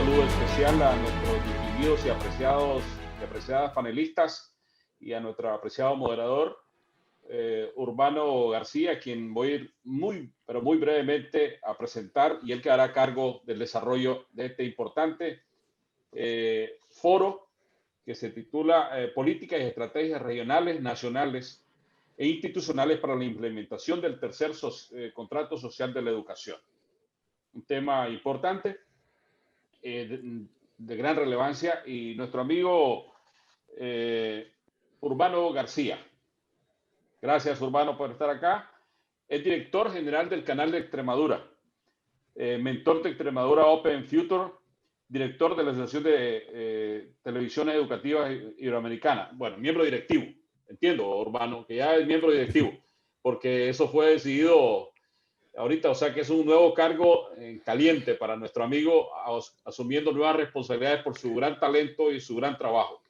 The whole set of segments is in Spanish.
saludo especial a nuestros distinguidos y apreciados y apreciadas panelistas y a nuestro apreciado moderador, Urbano García, a quien voy a ir pero muy brevemente a presentar, y él quedará a cargo del desarrollo de este importante foro que se titula Políticas y Estrategias Regionales, Nacionales e Institucionales para la Implementación del Tercer Contrato Social de la Educación. Un tema importante, de gran relevancia, y nuestro amigo Urbano García. Gracias, Urbano, por estar acá. Es director general del Canal de Extremadura, mentor de Extremadura Open Future, director de la Asociación de Televisiones Educativas Iberoamericana. Bueno, miembro directivo. Entiendo, Urbano, que ya es miembro directivo, porque eso fue decidido ahorita, o sea que es un nuevo cargo caliente para nuestro amigo, asumiendo nuevas responsabilidades por su gran talento y su gran trabajo.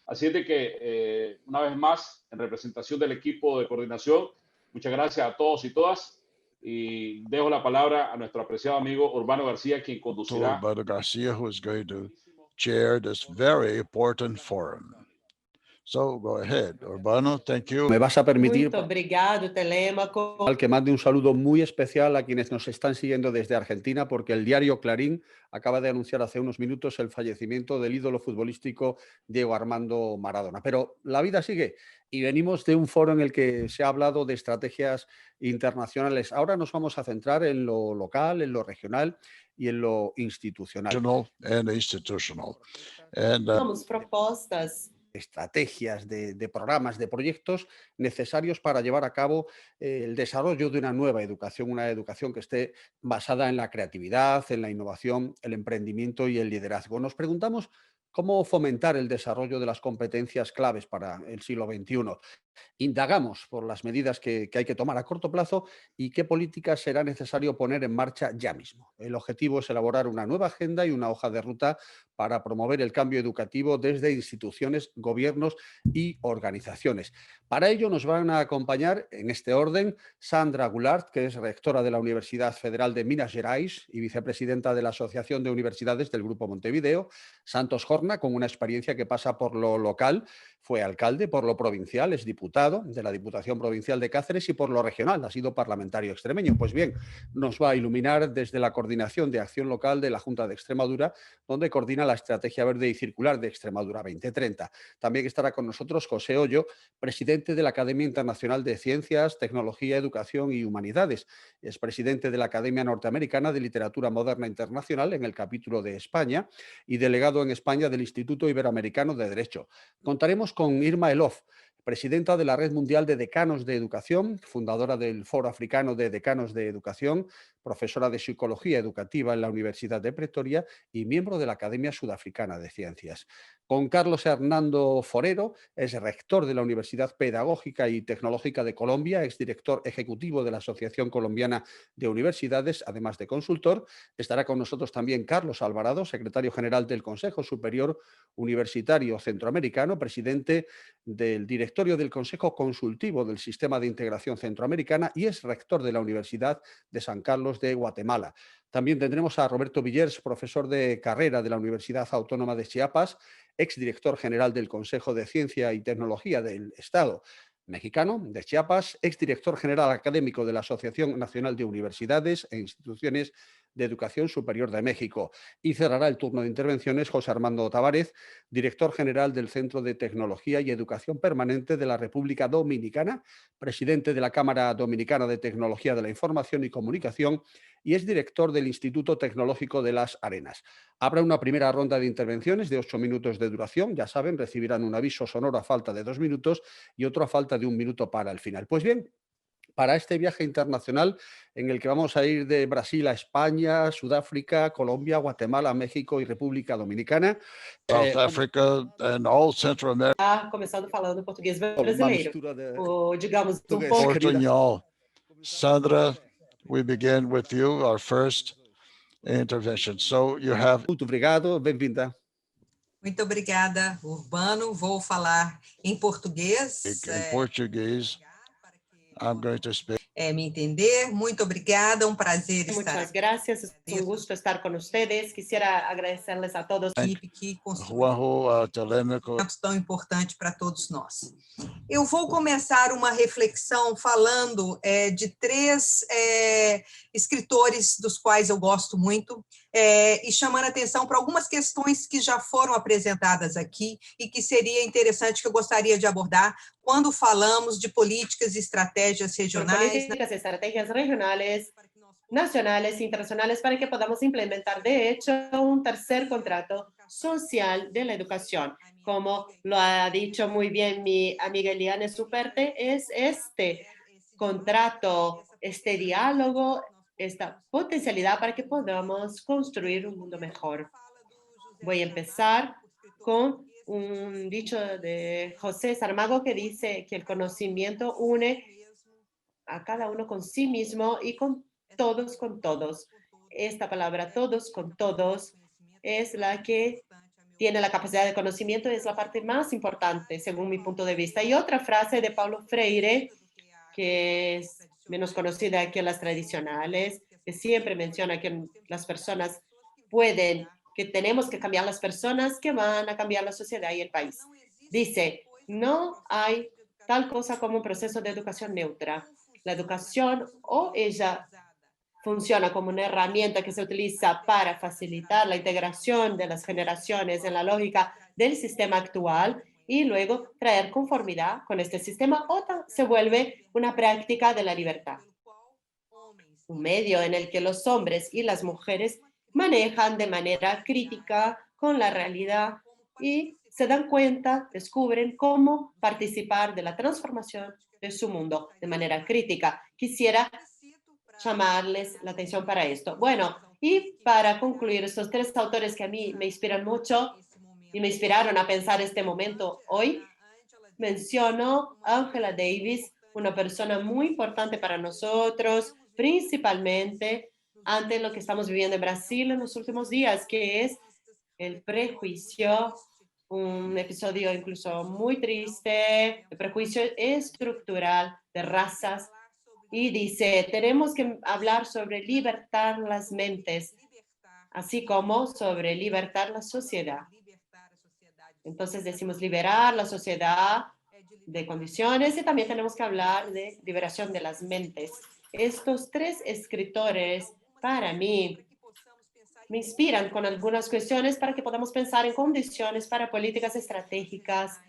Así es de que, una vez más, en representación del equipo de coordinación, muchas gracias a todos y todas, y dejo la palabra a nuestro apreciado amigo Urbano García, quien conducirá. Urbano Garcia, who is going to chair this very important forum. So go ahead, Urbano, thank you. Me vas a permitir Muito obrigado, Telêmaco. que mande un saludo muy especial a quienes nos están siguiendo desde Argentina, porque el diario Clarín acaba de anunciar hace unos minutos el fallecimiento del ídolo futbolístico Diego Armando Maradona. Pero la vida sigue y venimos de un foro en el que se ha hablado de estrategias internacionales. Ahora nos vamos a centrar en lo local, en lo regional y en lo institucional. And institutional. And, Temos propostas, estrategias, de programas, de proyectos necesarios para llevar a cabo el desarrollo de una nueva educación, una educación que esté basada en la creatividad, en la innovación, el emprendimiento y el liderazgo. Nos preguntamos cómo fomentar el desarrollo de las competencias claves para el siglo XXI. Indagamos por las medidas que hay que tomar a corto plazo y qué políticas será necesario poner en marcha ya mismo. El objetivo es elaborar una nueva agenda y una hoja de ruta para promover el cambio educativo desde instituciones, gobiernos y organizaciones. Para ello nos van a acompañar, en este orden, Sandra Goulart, que es rectora de la Universidad Federal de Minas Gerais y vicepresidenta de la Asociación de Universidades del Grupo Montevideo; Santos Horna, con una experiencia que pasa por lo local, fue alcalde; por lo provincial, es diputado de la Diputación Provincial de Cáceres; y por lo regional, ha sido parlamentario extremeño. Pues bien, nos va a iluminar desde la Coordinación de Acción Local de la Junta de Extremadura, donde coordina la Estrategia Verde y Circular de Extremadura 2030. También estará con nosotros José Hoyo, presidente de la Academia Internacional de Ciencias, Tecnología, Educación y Humanidades. Es presidente de la Academia Norteamericana de Literatura Moderna Internacional en el capítulo de España y delegado en España del Instituto Iberoamericano de Derecho. Contaremos con Irma Elof, presidenta de la Red Mundial de Decanos de Educación, fundadora del Foro Africano de Decanos de Educación, profesora de Psicología Educativa en la Universidad de Pretoria y miembro de la Academia Sudafricana de Ciencias. Con Carlos Hernando Forero, es rector de la Universidad Pedagógica y Tecnológica de Colombia, exdirector ejecutivo de la Asociación Colombiana de Universidades, además de consultor. Estará con nosotros también Carlos Alvarado, secretario general del Consejo Superior Universitario Centroamericano, presidente del directorio del Consejo Consultivo del Sistema de Integración Centroamericana y es rector de la Universidad de San Carlos de Guatemala. También tendremos a Roberto Villers, profesor de carrera de la Universidad Autónoma de Chiapas, exdirector general del Consejo de Ciencia y Tecnología del Estado mexicano de Chiapas, exdirector general académico de la Asociación Nacional de Universidades e Instituciones de Educación Superior de México. Y cerrará el turno de intervenciones José Armando Tavares, director general del Centro de Tecnología y Educación Permanente de la República Dominicana, presidente de la Cámara Dominicana de Tecnología de la Información y Comunicación y es director del Instituto Tecnológico de Las Arenas. Habrá una primera ronda de intervenciones de 8 minutos de duración. Ya saben, recibirán un aviso sonoro a falta de 2 minutos y otro a falta de 1 minuto para el final. Pues bien, para este viaje internacional en el que vamos a ir de Brasil a España, Sudáfrica, Colombia, Guatemala, México y República Dominicana. South Africa and all Central America. começando falando português brasileiro. Ou, digamos, Português, pouco. Portuñol. Sandra, we begin with you, our first intervention. So you have. Muito obrigado, bem-vinda. Muito obrigada, Urbano. Vou falar em português. In Portuguese, I'm going to speak. me entender. Muito obrigada, prazer estar Muchas aqui. gracias, es un gusto estar con ustedes. Quisiera agradecerles a todos. Equipe que construiu Juanjo Telêmaco. tão importante para todos nós. Eu vou começar uma reflexão falando de três escritores dos quais eu gosto muito e chamando atenção para algumas questões que já foram apresentadas aqui e que seria interessante, que eu gostaria de abordar quando falamos de políticas e estratégias regionais. Políticas y estrategias regionales, nacionales, internacionales, para que podamos implementar, de hecho, un tercer contrato social de la educación. Como lo ha dicho muy bien mi amiga Eliane Superte, es este contrato, este diálogo, esta potencialidad para que podamos construir un mundo mejor. Voy a empezar con un dicho de José Saramago que dice que el conocimiento une a cada uno con sí mismo y con todos. Esta palabra todos con todos es la que tiene la capacidad de conocimiento y es la parte más importante, según mi punto de vista. Y otra frase de Paulo Freire, que es menos conocida que las tradicionales, que siempre menciona que las personas que tenemos que cambiar las personas que van a cambiar la sociedad y el país. Dice, no hay tal cosa como un proceso de educación neutra. La educación o ella funciona como una herramienta que se utiliza para facilitar la integración de las generaciones en la lógica del sistema actual y luego traer conformidad con este sistema, o se vuelve una práctica de la libertad. Un medio en el que los hombres y las mujeres manejan de manera crítica con la realidad y se dan cuenta, descubren cómo participar de la transformación de su mundo de manera crítica. Quisiera llamarles la atención para esto. Bueno, y para concluir, estos tres autores que a mí me inspiran mucho y me inspiraron a pensar este momento hoy, menciono a Angela Davis, una persona muy importante para nosotros, principalmente ante lo que estamos viviendo en Brasil en los últimos días, que es el prejuicio, un episodio incluso muy triste, el prejuicio estructural de razas. Y dice, tenemos que hablar sobre libertar las mentes, así como sobre libertar la sociedad. Entonces decimos liberar la sociedad de condiciones y también tenemos que hablar de liberación de las mentes. Estos tres escritores, para mí, me inspiran con algunas cuestiones para que podamos pensar en condiciones para políticas estratégicas,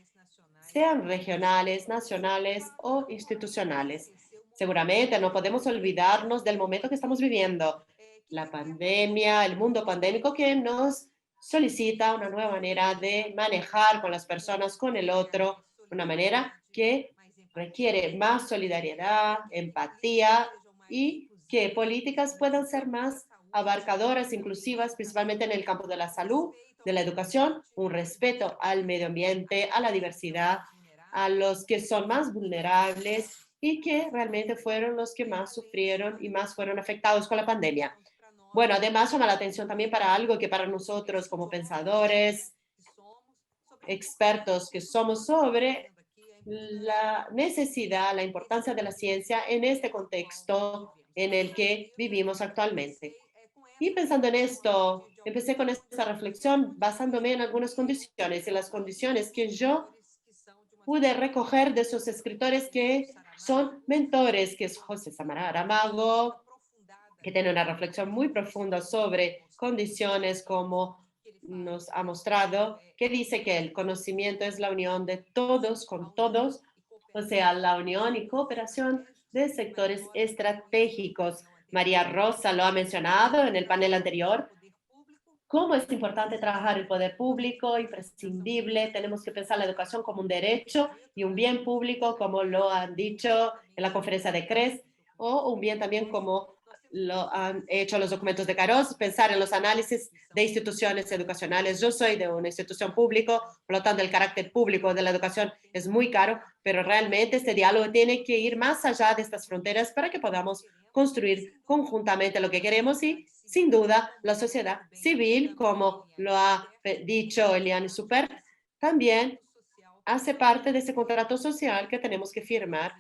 sean regionales, nacionales o institucionales. Seguramente no podemos olvidarnos del momento que estamos viviendo, la pandemia, el mundo pandémico que nos solicita una nueva manera de manejar con las personas, con el otro, una manera que requiere más solidaridad, empatía y que políticas puedan ser más abarcadoras, inclusivas, principalmente en el campo de la salud, de la educación, un respeto al medio ambiente, a la diversidad, a los que son más vulnerables y que realmente fueron los que más sufrieron y más fueron afectados con la pandemia. Bueno, además llama la atención también para algo que para nosotros como pensadores, expertos que somos sobre la necesidad, la importancia de la ciencia en este contexto en el que vivimos actualmente. Y pensando en esto, empecé con esta reflexión basándome en algunas condiciones, en las condiciones que yo pude recoger de esos escritores que son mentores, que es José Saramago, que tiene una reflexión muy profunda sobre condiciones como nos ha mostrado, que dice que el conocimiento es la unión de todos con todos, o sea, la unión y cooperación de sectores estratégicos. María Rosa lo ha mencionado en el panel anterior. ¿Cómo es importante trabajar el poder público? Imprescindible. Tenemos que pensar la educación como un derecho y un bien público, como lo han dicho en la conferencia de CRES, o un bien también como lo han hecho los documentos de Caros, pensar en los análisis de instituciones educacionales. Yo soy de una institución pública, por lo tanto el carácter público de la educación es muy caro, pero realmente este diálogo tiene que ir más allá de estas fronteras para que podamos construir conjuntamente lo que queremos y, sin duda, la sociedad civil, como lo ha dicho Eliane Supert, también hace parte de ese contrato social que tenemos que firmar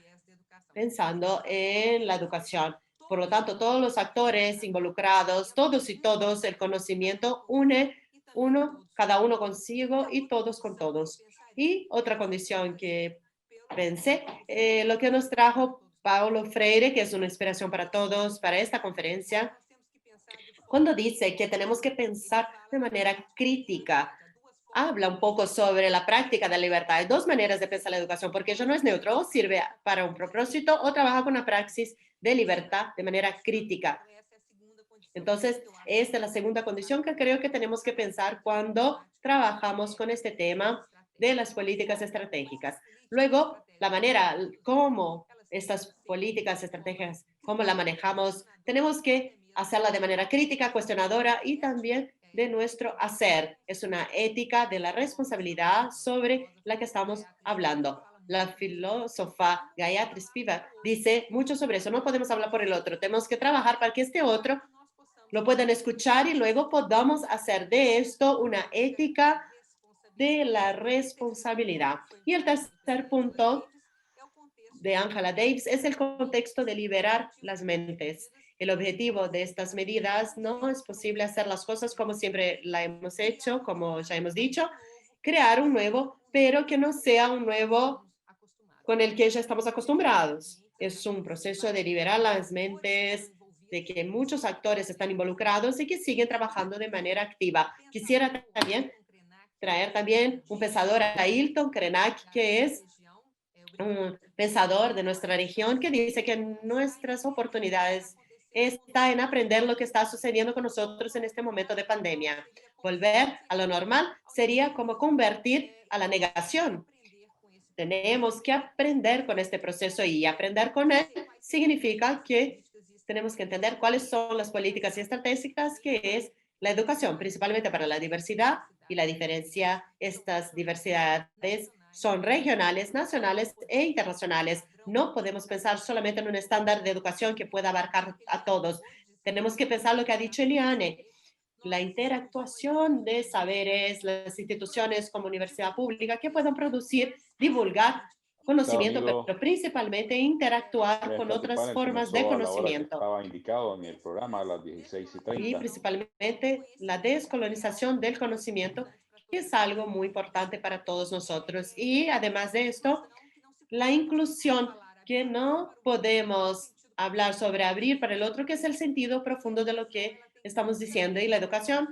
pensando en la educación. Por lo tanto, todos los actores involucrados, todos y todos, el conocimiento une cada uno consigo y todos con todos. Y otra condición que pensé, lo que nos trajo Paulo Freire, que es una inspiración para todos, para esta conferencia, cuando dice que tenemos que pensar de manera crítica. Habla un poco sobre la práctica de la libertad. Hay dos maneras de pensar la educación, porque ella no es neutro, o sirve para un propósito o trabaja con una praxis de libertad de manera crítica. Entonces, esta es la segunda condición que creo que tenemos que pensar cuando trabajamos con este tema de las políticas estratégicas. Luego, la manera como estas políticas estratégicas, cómo la manejamos, tenemos que hacerla de manera crítica, cuestionadora y también de nuestro hacer. Es una ética de la responsabilidad sobre la que estamos hablando. La filósofa Gayatri Spivak dice mucho sobre eso. No podemos hablar por el otro. Tenemos que trabajar para que este otro lo puedan escuchar y luego podamos hacer de esto una ética de la responsabilidad. Y el tercer punto de Angela Davis es el contexto de liberar las mentes. El objetivo de estas medidas no es posible hacer las cosas como siempre la hemos hecho, como ya hemos dicho, crear un nuevo, pero que no sea un nuevo con el que ya estamos acostumbrados. Es un proceso de liberar las mentes, de que muchos actores están involucrados y que siguen trabajando de manera activa. Quisiera también traer también un pensador, a Ailton Krenak, que es un pensador de nuestra región, que dice que nuestras oportunidades está en aprender lo que está sucediendo con nosotros en este momento de pandemia. Volver a lo normal sería como convertir a la negación. Tenemos que aprender con este proceso y aprender con él significa que tenemos que entender cuáles son las políticas y estratégicas que es la educación, principalmente para la diversidad y la diferencia. Estas diversidades son regionales, nacionales e internacionales. No podemos pensar solamente en un estándar de educación que pueda abarcar a todos. Tenemos que pensar lo que ha dicho Eliane, la interactuación de saberes, las instituciones como universidad pública que puedan producir, divulgar conocimiento, pero principalmente interactuar con otras formas de conocimiento. Estaba indicado en el programa a las 16:30. Y principalmente la descolonización del conocimiento, que es algo muy importante para todos nosotros. Y además de esto, la inclusión, que no podemos hablar sobre abrir para el otro, que es el sentido profundo de lo que estamos diciendo. Y la educación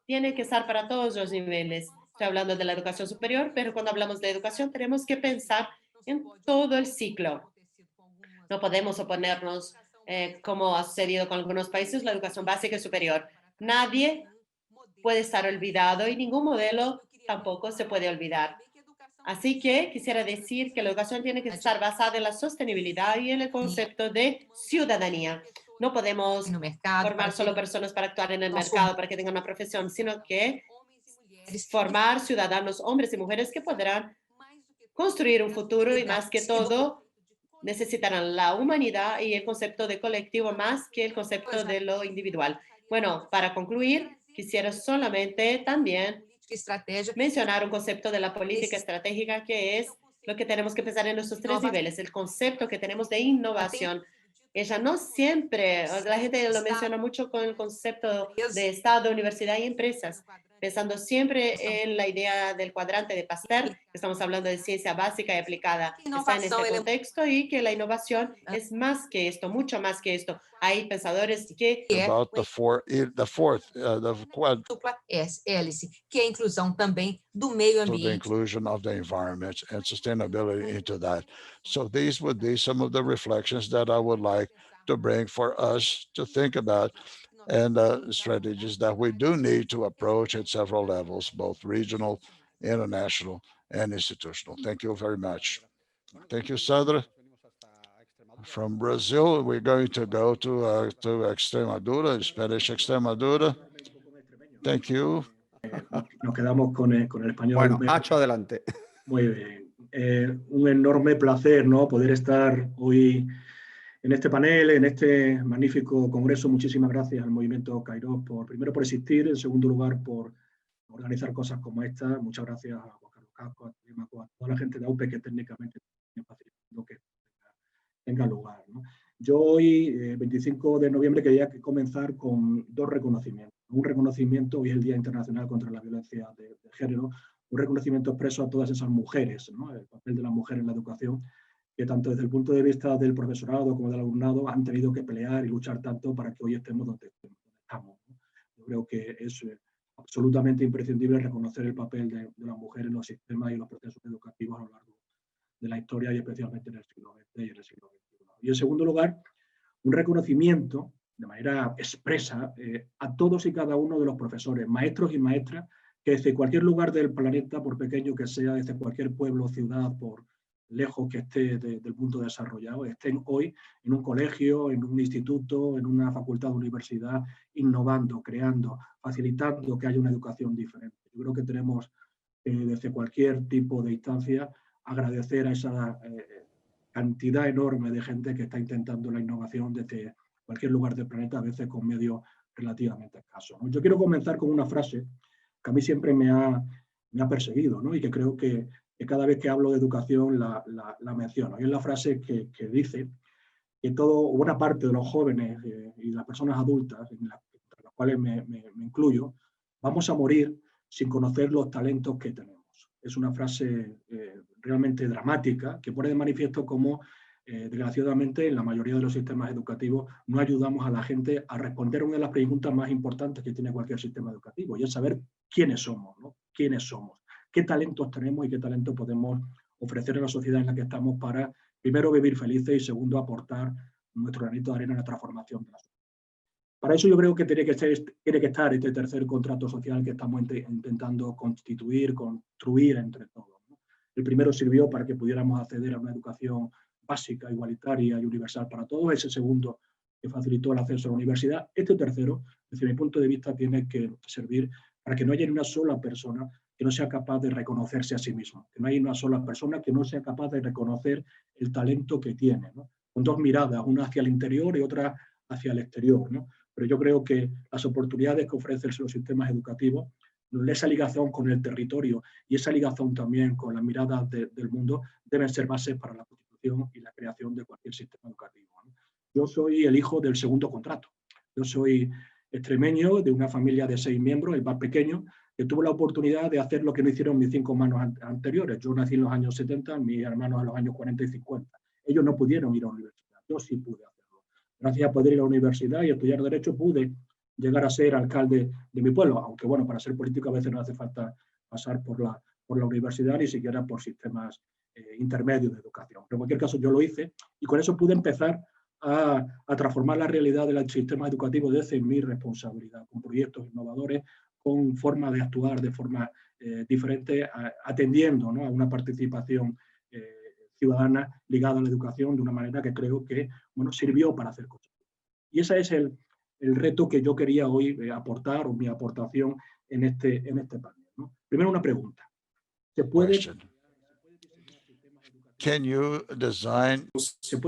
tiene que estar para todos los niveles. Estoy hablando de la educación superior, pero cuando hablamos de educación tenemos que pensar en todo el ciclo. No podemos oponernos, como ha sucedido con algunos países, la educación básica y superior. Nadie puede estar olvidado y ningún modelo tampoco se puede olvidar. Así que quisiera decir que la educación tiene que estar basada en la sostenibilidad y en el concepto de ciudadanía. No podemos formar solo personas para actuar en el mercado, para que tengan una profesión, sino que formar ciudadanos, hombres y mujeres que podrán construir un futuro y más que todo necesitarán la humanidad y el concepto de colectivo más que el concepto de lo individual. Bueno, para concluir, quisiera solamente también mencionar un concepto de la política estratégica que es lo que tenemos que pensar en nuestros tres niveles, el concepto que tenemos de innovación. Ella no siempre, la gente lo menciona mucho con el concepto de Estado, universidad y empresas, pensando siempre en la idea del cuadrante de Pasteur, que estamos hablando de ciencia básica y aplicada, está en este contexto y que la innovación es más que esto, mucho más que esto. Hay pensadores que... About the quad dupla hélice, que é a inclusão também do meio to the ambiente. inclusion of the environment and sustainability into that. So these would be some of the reflections that I would like to bring for us to think about, and strategies that we do need to approach at several levels, both regional, international, and institutional. Thank you very much. Thank you, Sandra. From Brazil, we're going to go to Extremadura, Spanish Extremadura. Thank you. Nos quedamos con el español. Bueno, Nacho, adelante. Muy bien. Un enorme placer, ¿no?, poder estar hoy en este panel, en este magnífico congreso. Muchísimas gracias al Movimiento Kairos primero por existir, en segundo lugar por organizar cosas como esta. Muchas gracias a Juan Carlos Casco, a toda la gente de AUPE que técnicamente está facilitando que tenga lugar, ¿no? Yo hoy, 25 de noviembre, quería comenzar con dos reconocimientos. Un reconocimiento, hoy es el Día Internacional contra la Violencia de Género, un reconocimiento expreso a todas esas mujeres, ¿no? El papel de la mujer en la educación, que tanto desde el punto de vista del profesorado como del alumnado han tenido que pelear y luchar tanto para que hoy estemos donde estamos, ¿no? Yo creo que es absolutamente imprescindible reconocer el papel de la mujer en los sistemas y en los procesos educativos a lo largo de la historia y especialmente en el siglo XX y en el siglo XXI. Y en segundo lugar, un reconocimiento de manera expresa a todos y cada uno de los profesores, maestros y maestras, que desde cualquier lugar del planeta, por pequeño que sea, desde cualquier pueblo o ciudad, por lejos que esté del mundo desarrollado, estén hoy en un colegio, en un instituto, en una facultad o universidad, innovando, creando, facilitando que haya una educación diferente. Yo creo que tenemos desde cualquier tipo de instancia agradecer a esa cantidad enorme de gente que está intentando la innovación desde cualquier lugar del planeta, a veces con medios relativamente escasos, ¿no? Yo quiero comenzar con una frase que a mí siempre me ha perseguido, ¿no? Y que creo que cada vez que hablo de educación la menciono. Y es la frase que dice que buena parte de los jóvenes y las personas adultas, entre las cuales me incluyo, vamos a morir sin conocer los talentos que tenemos. Es una frase realmente dramática que pone de manifiesto cómo, desgraciadamente, en la mayoría de los sistemas educativos no ayudamos a la gente a responder una de las preguntas más importantes que tiene cualquier sistema educativo, y es saber quiénes somos, ¿no? ¿Quiénes somos? ¿Qué talentos tenemos y qué talento podemos ofrecer a la sociedad en la que estamos para, primero, vivir felices y, segundo, aportar nuestro granito de arena en la transformación de la sociedad? Para eso yo creo que tiene que estar este tercer contrato social que estamos intentando construir entre todos, ¿no? El primero sirvió para que pudiéramos acceder a una educación básica, igualitaria y universal para todos. Ese segundo, que facilitó el acceso a la universidad. Este tercero, desde mi punto de vista, tiene que servir para que no haya ni una sola persona que no sea capaz de reconocerse a sí mismo, que no haya una sola persona que no sea capaz de reconocer el talento que tiene, ¿no? Con dos miradas, una hacia el interior y otra hacia el exterior, ¿no? Pero yo creo que las oportunidades que ofrecen los sistemas educativos, esa ligación con el territorio y esa ligación también con las miradas del mundo, deben ser bases para la constitución y la creación de cualquier sistema educativo, ¿no? Yo soy el hijo del segundo contrato. Yo soy extremeño, de una familia de 6 miembros, el más pequeño, que tuvo la oportunidad de hacer lo que no hicieron mis 5 hermanos anteriores. Yo nací en los años 70, mis hermanos en los años 40 y 50. Ellos no pudieron ir a la universidad, yo sí pude hacerlo. Gracias a poder ir a la universidad y estudiar Derecho, pude llegar a ser alcalde de mi pueblo, aunque bueno, para ser político a veces no hace falta pasar por la universidad, ni siquiera por sistemas intermedios de educación. Pero en cualquier caso yo lo hice y con eso pude empezar a transformar la realidad del sistema educativo desde mi responsabilidad, con proyectos innovadores, con formas de actuar de forma diferente, atendiendo, ¿no?, a una participación ciudadana ligada a la educación de una manera que creo que, bueno, sirvió para hacer cosas. Y ese es el reto que yo quería hoy aportar, o mi aportación en este panel, ¿no? Primero una pregunta. ¿Se puede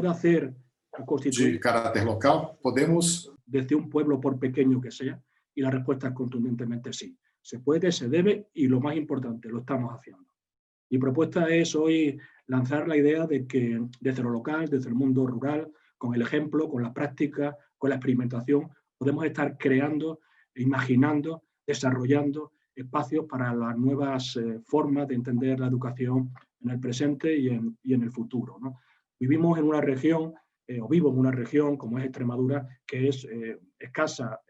hacer de carácter local? ¿Podemos? Desde un pueblo, por pequeño que sea, y la respuesta es contundentemente sí. Se puede, se debe y, lo más importante, lo estamos haciendo. Mi propuesta es hoy lanzar la idea de que desde lo local, desde el mundo rural, con el ejemplo, con la práctica, con la experimentación, podemos estar creando, imaginando, desarrollando espacios para las nuevas formas de entender la educación en el presente y en el futuro, ¿no? Vivimos en una región, o vivo en una región como es Extremadura, que es escasa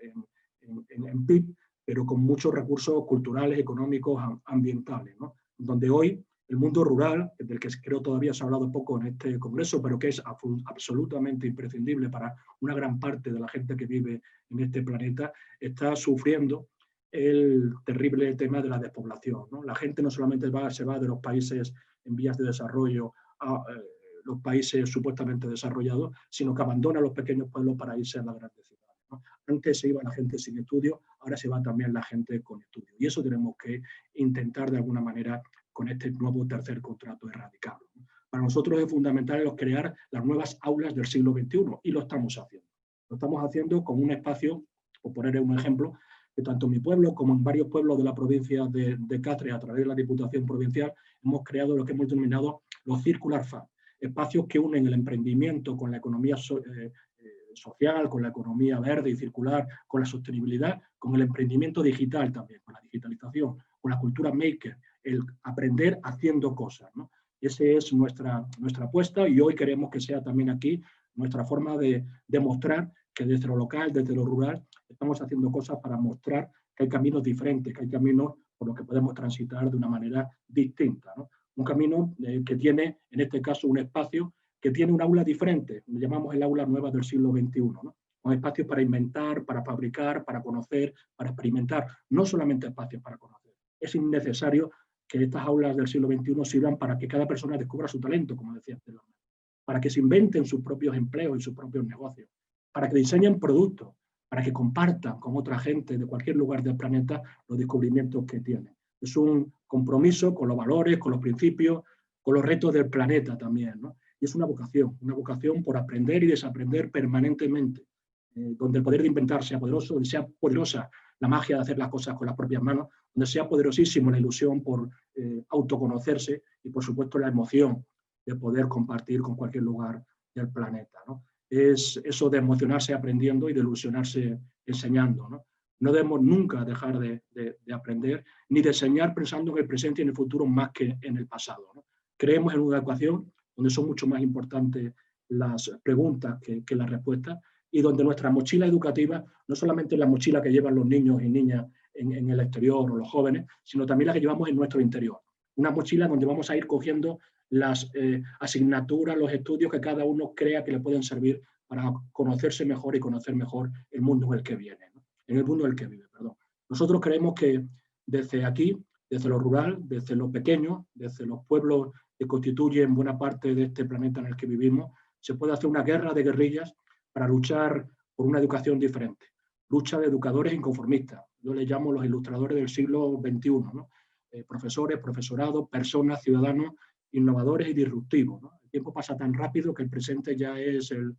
en PIB, pero con muchos recursos culturales, económicos, ambientales, ¿no? Donde hoy el mundo rural, del que creo todavía se ha hablado poco en este congreso, pero que es absolutamente imprescindible para una gran parte de la gente que vive en este planeta, está sufriendo el terrible tema de la despoblación, ¿no? La gente no solamente se va de los países en vías de desarrollo a los países supuestamente desarrollados, sino que abandona los pequeños pueblos para irse a las grandes ciudades, ¿no? Antes se iba la gente sin estudio, ahora se va también la gente con estudio. Y eso tenemos que intentar de alguna manera con este nuevo tercer contrato erradicarlo, ¿no? Para nosotros es fundamental crear las nuevas aulas del siglo XXI y lo estamos haciendo. Lo estamos haciendo con un espacio, por poner un ejemplo, que tanto en mi pueblo como en varios pueblos de la provincia de Cáceres, a través de la Diputación Provincial, hemos creado lo que hemos denominado los Circular Fab. espacios que unen el emprendimiento con la economía social, con la economía verde y circular, con la sostenibilidad, con el emprendimiento digital también, con la digitalización, con la cultura maker, el aprender haciendo cosas, ¿no? Esa es nuestra apuesta y hoy queremos que sea también aquí nuestra forma de demostrar que desde lo local, desde lo rural, estamos haciendo cosas para mostrar que hay caminos diferentes, que hay caminos por los que podemos transitar de una manera distinta, ¿no? Un camino que tiene, en este caso, un espacio que tiene un aula diferente, lo llamamos el aula nueva del siglo XXI, ¿no? Un espacio para inventar, para fabricar, para conocer, para experimentar, no solamente espacios para conocer. Es innecesario que estas aulas del siglo XXI sirvan para que cada persona descubra su talento, como decía anteriormente, para que se inventen sus propios empleos y sus propios negocios, para que diseñen productos, para que compartan con otra gente de cualquier lugar del planeta los descubrimientos que tienen. Es un compromiso con los valores, con los principios, con los retos del planeta también, ¿no? Y es una vocación por aprender y desaprender permanentemente, donde el poder de inventar sea poderoso, donde sea poderosa la magia de hacer las cosas con las propias manos, donde sea poderosísimo la ilusión por autoconocerse y, por supuesto, la emoción de poder compartir con cualquier lugar del planeta, ¿no? Es eso de emocionarse aprendiendo y de ilusionarse enseñando, ¿no? No debemos nunca dejar de aprender ni de enseñar pensando en el presente y en el futuro más que en el pasado, ¿no? Creemos en una educación donde son mucho más importantes las preguntas que las respuestas y donde nuestra mochila educativa no solamente es la mochila que llevan los niños y niñas en el exterior o los jóvenes, sino también la que llevamos en nuestro interior. Una mochila donde vamos a ir cogiendo las asignaturas, los estudios que cada uno crea que le pueden servir para conocerse mejor y conocer mejor el mundo en el que viene, ¿no? En el mundo en el que vive, perdón. Nosotros creemos que desde aquí, desde lo rural, desde lo pequeño, desde los pueblos que constituyen buena parte de este planeta en el que vivimos, se puede hacer una guerra de guerrillas para luchar por una educación diferente. Lucha de educadores inconformistas. Yo les llamo los ilustradores del siglo XXI, ¿no? Profesores, profesorado, personas, ciudadanos, innovadores y disruptivos, ¿no? El tiempo pasa tan rápido que el presente ya es el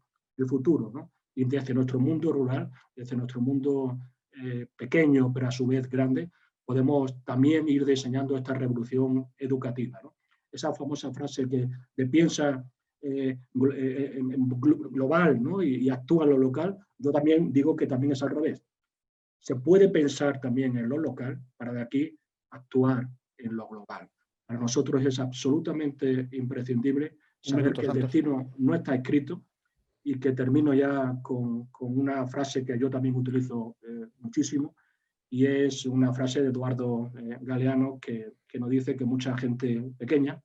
futuro, ¿no? Y desde nuestro mundo rural, desde nuestro mundo pequeño, pero a su vez grande, podemos también ir diseñando esta revolución educativa, ¿no? Esa famosa frase de piensa global, ¿no? y actúa en lo local, yo también digo que también es al revés. Se puede pensar también en lo local para de aquí actuar en lo global. Para nosotros es absolutamente imprescindible saber que el destino no está escrito y que termino ya con una frase que yo también utilizo muchísimo y es una frase de Eduardo Galeano que nos dice que mucha gente pequeña,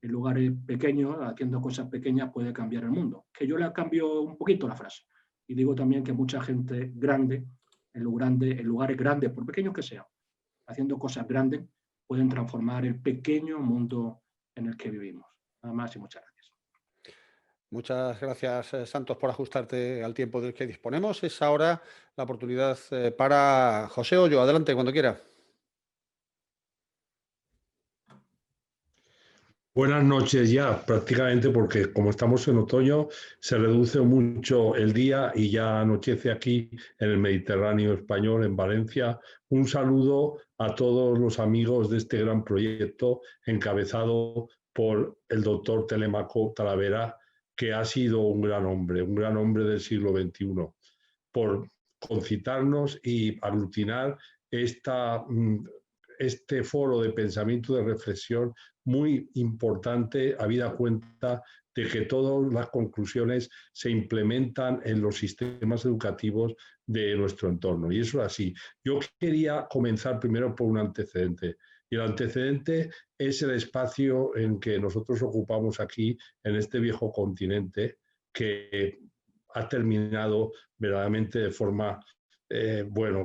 en lugares pequeños, haciendo cosas pequeñas, puede cambiar el mundo. Que yo le cambio un poquito la frase y digo también que mucha gente grande, en lugares grandes, por pequeños que sean, haciendo cosas grandes, pueden transformar el pequeño mundo en el que vivimos. Nada más y muchas gracias. Muchas gracias, Santos, por ajustarte al tiempo del que disponemos. Es ahora la oportunidad para José Ollo. Adelante, cuando quiera. Buenas noches ya, prácticamente, porque como estamos en otoño, se reduce mucho el día y ya anochece aquí en el Mediterráneo español, en Valencia. Un saludo a todos los amigos de este gran proyecto encabezado por el doctor Telemaco Talavera, que ha sido un gran hombre del siglo XXI, por concitarnos y aglutinar este foro de pensamiento, de reflexión muy importante, habida cuenta de que todas las conclusiones se implementan en los sistemas educativos de nuestro entorno. Y eso es así. Yo quería comenzar primero por un antecedente. Y el antecedente es el espacio en que nosotros ocupamos aquí, en este viejo continente, que ha terminado verdaderamente de forma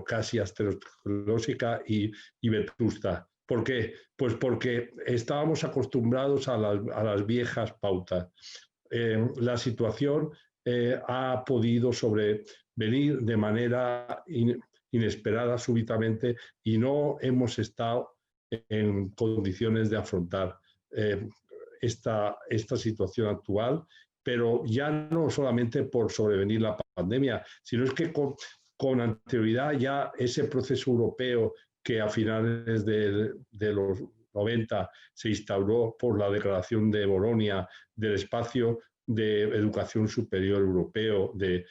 casi asteroesclerósica y vetusta. ¿Por qué? Pues porque estábamos acostumbrados a las viejas pautas. La situación ha podido sobrevenir de manera inesperada, súbitamente, y no hemos estado en condiciones de afrontar esta situación actual, pero ya no solamente por sobrevenir la pandemia, sino es que con anterioridad ya ese proceso europeo que a finales de los 90 se instauró por la Declaración de Bolonia del espacio de educación superior europeo de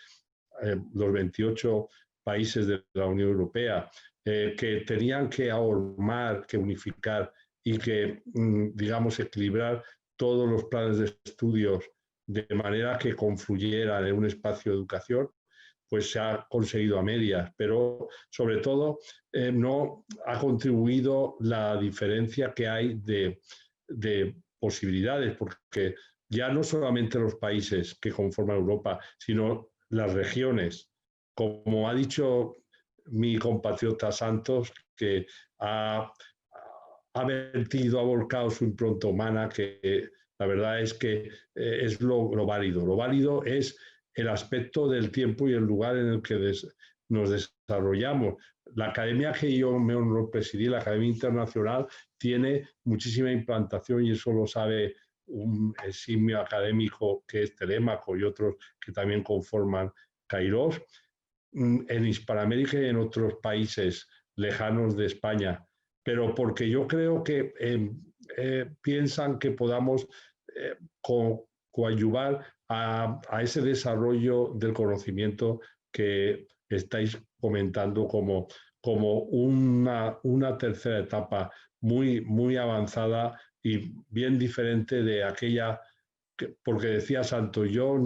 los 28 países de la Unión Europea, que tenían que ahormar, que unificar y que, digamos, equilibrar todos los planes de estudios de manera que confluyeran en un espacio de educación, pues se ha conseguido a medias, pero sobre todo no ha contribuido la diferencia que hay de posibilidades, porque ya no solamente los países que conforman Europa, sino las regiones. Como ha dicho mi compatriota Santos, que ha vertido, ha volcado su impronta humana, que la verdad es que es lo válido. Lo válido es el aspecto del tiempo y el lugar en el que nos desarrollamos. La academia que yo me honro presidir, la Academia Internacional, tiene muchísima implantación y eso lo sabe un eximio académico que es Telémaco y otros que también conforman Kairos, en Hispanoamérica y en otros países lejanos de España. Pero porque yo creo que piensan que podamos coadyuvar a ese desarrollo del conocimiento que estáis comentando como una tercera etapa muy avanzada y bien diferente de aquella, porque decía Santo, yo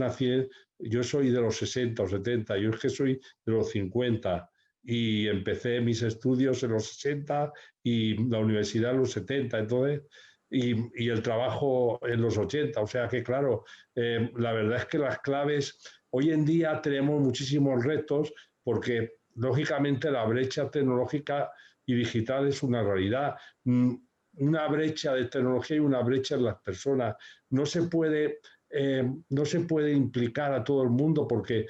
soy de los 60 o 70, yo es que soy de los 50 y empecé mis estudios en los 60 y la universidad en los 70, entonces, y el trabajo en los 80, o sea que claro, la verdad es que las claves, hoy en día tenemos muchísimos retos porque lógicamente la brecha tecnológica y digital es una realidad. Una brecha de tecnología y una brecha en las personas. No se puede implicar a todo el mundo porque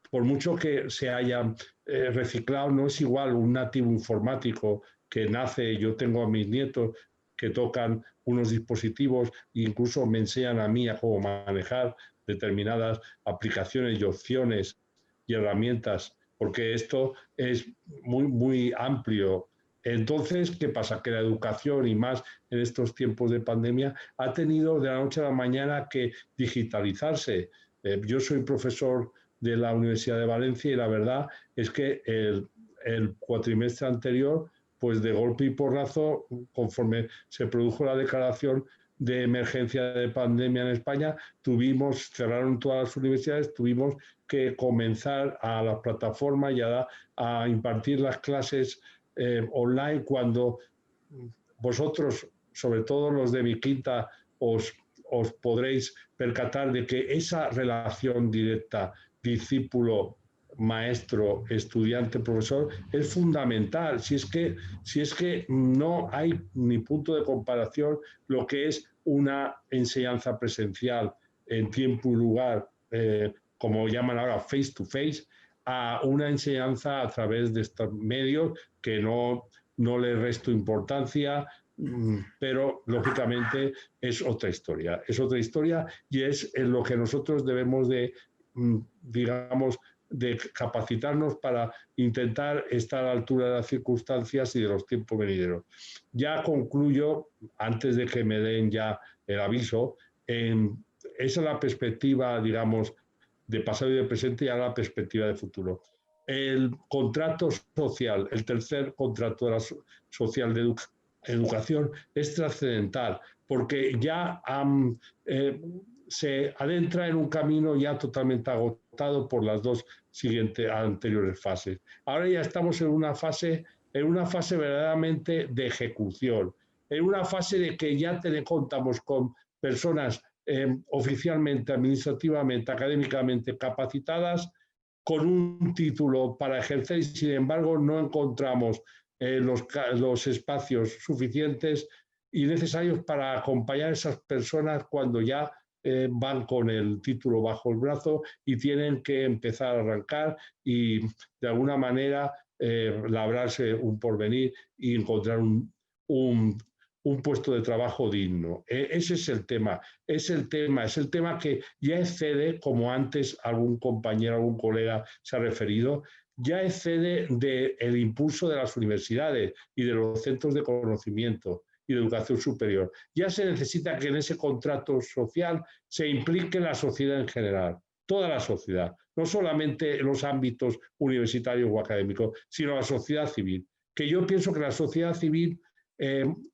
por mucho que se haya reciclado, no es igual un nativo informático que nace, yo tengo a mis nietos que tocan unos dispositivos e incluso me enseñan a mí a cómo manejar determinadas aplicaciones y opciones y herramientas, porque esto es muy amplio. Entonces, ¿qué pasa? Que la educación, y más en estos tiempos de pandemia, ha tenido de la noche a la mañana que digitalizarse. Yo soy profesor de la Universidad de Valencia y la verdad es que el cuatrimestre anterior, pues de golpe y porrazo, conforme se produjo la declaración de emergencia de pandemia en España, cerraron todas las universidades, tuvimos que comenzar a la plataforma y a impartir las clases online, cuando vosotros, sobre todo los de mi quinta, os podréis percatar de que esa relación directa discípulo, maestro, estudiante, profesor es fundamental. Si es que no hay ni punto de comparación lo que es una enseñanza presencial en tiempo y lugar, como llaman ahora face to face, a una enseñanza a través de estos medios que no le resto importancia, pero lógicamente es otra historia y es en lo que nosotros debemos de, digamos, de capacitarnos para intentar estar a la altura de las circunstancias y de los tiempos venideros. Ya concluyo, antes de que me den ya el aviso, esa es la perspectiva, digamos, de pasado y de presente y ahora la perspectiva de futuro. El contrato social, el tercer contrato social de educación es trascendental porque ya se adentra en un camino ya totalmente agotado por las dos anteriores fases. Ahora ya estamos en una fase verdaderamente de ejecución, en una fase de que ya contamos con personas oficialmente, administrativamente, académicamente capacitadas, con un título para ejercer y sin embargo no encontramos los espacios suficientes y necesarios para acompañar a esas personas cuando ya van con el título bajo el brazo y tienen que empezar a arrancar y de alguna manera labrarse un porvenir y encontrar un puesto de trabajo digno. Ese es el tema, es el tema que ya excede, como antes algún compañero, algún colega se ha referido, ya excede del impulso de las universidades y de los centros de conocimiento. y de educación superior. Ya se necesita que en ese contrato social se implique la sociedad en general, toda la sociedad, no solamente en los ámbitos universitarios o académicos, sino la sociedad civil. Que yo pienso que la sociedad civil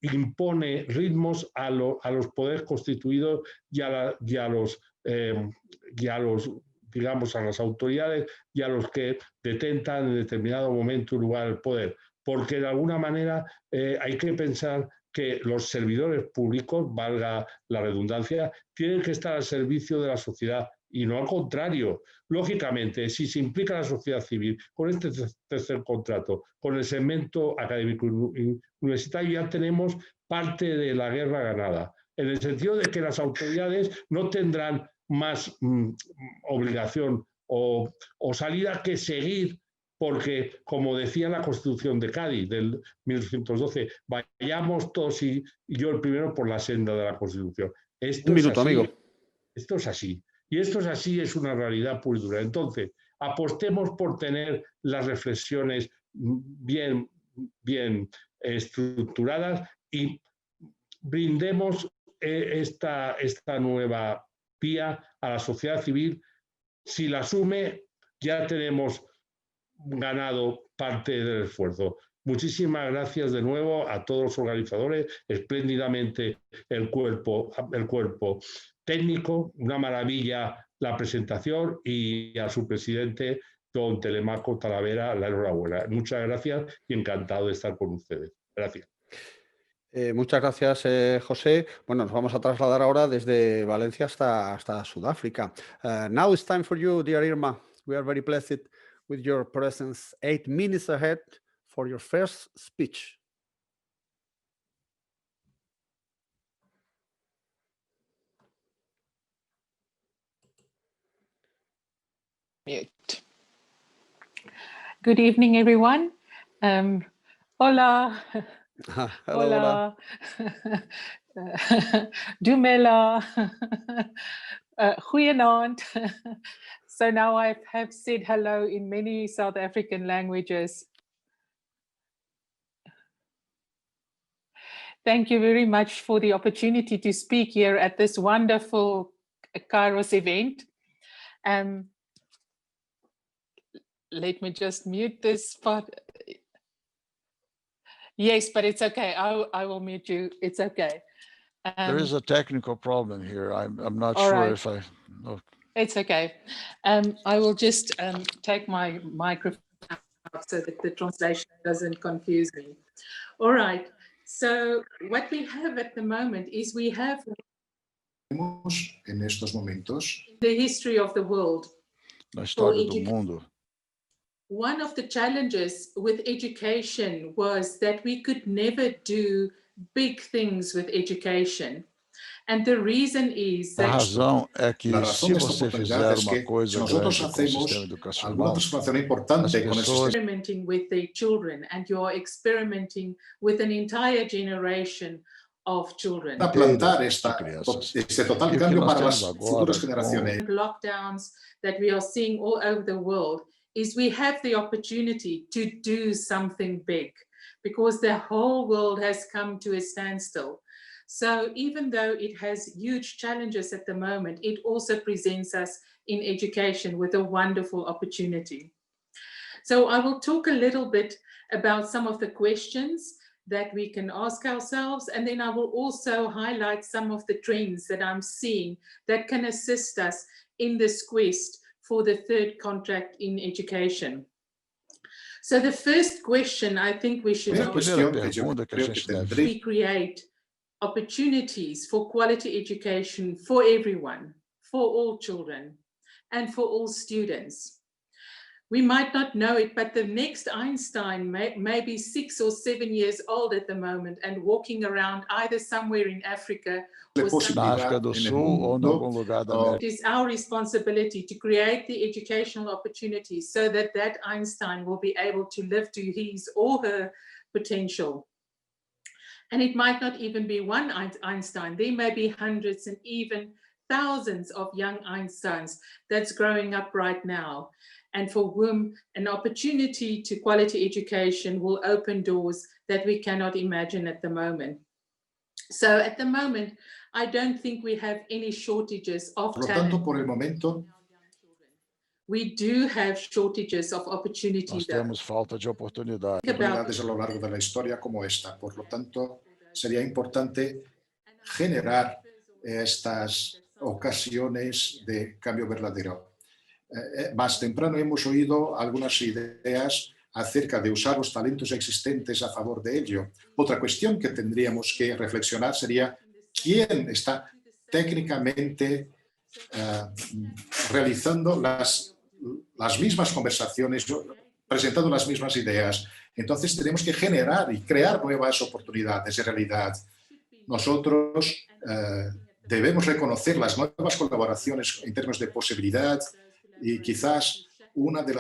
impone ritmos a los poderes constituidos y a digamos, a las autoridades y a los que detentan en determinado momento un lugar el poder. Porque de alguna manera hay que pensar que los servidores públicos, valga la redundancia, tienen que estar al servicio de la sociedad y no al contrario. Lógicamente, si se implica la sociedad civil con este tercer contrato, con el segmento académico universitario, ya tenemos parte de la guerra ganada, en el sentido de que las autoridades no tendrán más obligación o salida que seguir, porque, como decía la Constitución de Cádiz del 1812, vayamos todos y yo el primero por la senda de la Constitución. Esto Un minuto, es así, amigo. Esto es así. Y esto es así, es una realidad pura y dura. Entonces, apostemos por tener las reflexiones bien estructuradas y brindemos esta nueva vía a la sociedad civil. Si la asume, ya tenemos ganado parte del esfuerzo. Muchísimas gracias de nuevo a todos los organizadores, espléndidamente el cuerpo técnico, una maravilla la presentación, y a su presidente, don Telemaco Talavera, la enhorabuena. Muchas gracias y encantado de estar con ustedes. Gracias. Muchas gracias, José. Bueno, nos vamos a trasladar ahora desde Valencia hasta Sudáfrica. Now it's time for you, dear Irma. We are very blessed with your presence 8 minutes ahead for your first speech. Mute. Good evening, everyone. Hola. Hello, Hola. Dumela. Goeienaand. So now I have said hello in many South African languages. Thank you very much for the opportunity to speak here at this wonderful Kairos event. Let me just mute this part. Yes, but it's okay. I will mute you. It's okay. There is a technical problem here. I'm not all sure right. if I. Oh. It's okay. I will just take my microphone out so that the translation doesn't confuse me. All right. So what we have at the moment is we have En estos momentos, the history of the world. Na história do mundo. One of the challenges with education was that we could never do big things with education. And the reason is that A razão é que se você fizer uma coisa grande com o sistema educacional, as pessoas experimenting with their children, and you are experimenting with an entire generation of children. Plantar este total cambio para las futuras generaciones. Lockdowns that we are seeing all over the world is we have the opportunity to do something big, because the whole world has come to a standstill. So even though it has huge challenges at the moment, it also presents us in education with a wonderful opportunity. So I will talk a little bit about some of the questions that we can ask ourselves, and then I will also highlight some of the trends that I'm seeing that can assist us in this quest for the third contract in education. So the first question I think we should ask, we create opportunities for quality education for everyone, for all children, and for all students. We might not know it, but the next Einstein may be 6 or 7 years old at the moment and walking around either somewhere in Africa or somewhere. It is our responsibility to create the educational opportunities so that that Einstein will be able to live to his or her potential. And it might not even be one Einstein. There may be hundreds and even thousands of young Einsteins that's growing up right now, and for whom an opportunity to quality education will open doors that we cannot imagine at the moment. So at the moment, I don't think we have any shortages of Por lo talent. tanto, por el momento, We do have shortages of opportunity Nós though. temos falta de oportunidade. Think about oportunidades a lo largo de la historia como esta. Por lo tanto, sería importante generar estas ocasiones de cambio verdadero. Más temprano hemos oído algunas ideas acerca de usar los talentos existentes a favor de ello. Otra cuestión que tendríamos que reflexionar sería quién está técnicamente realizando las mismas conversaciones, presentando las mismas ideas. Entonces tenemos que generar y crear nuevas oportunidades de realidad. Nosotros debemos reconocer las nuevas colaboraciones en términos de posibilidad y quizás una de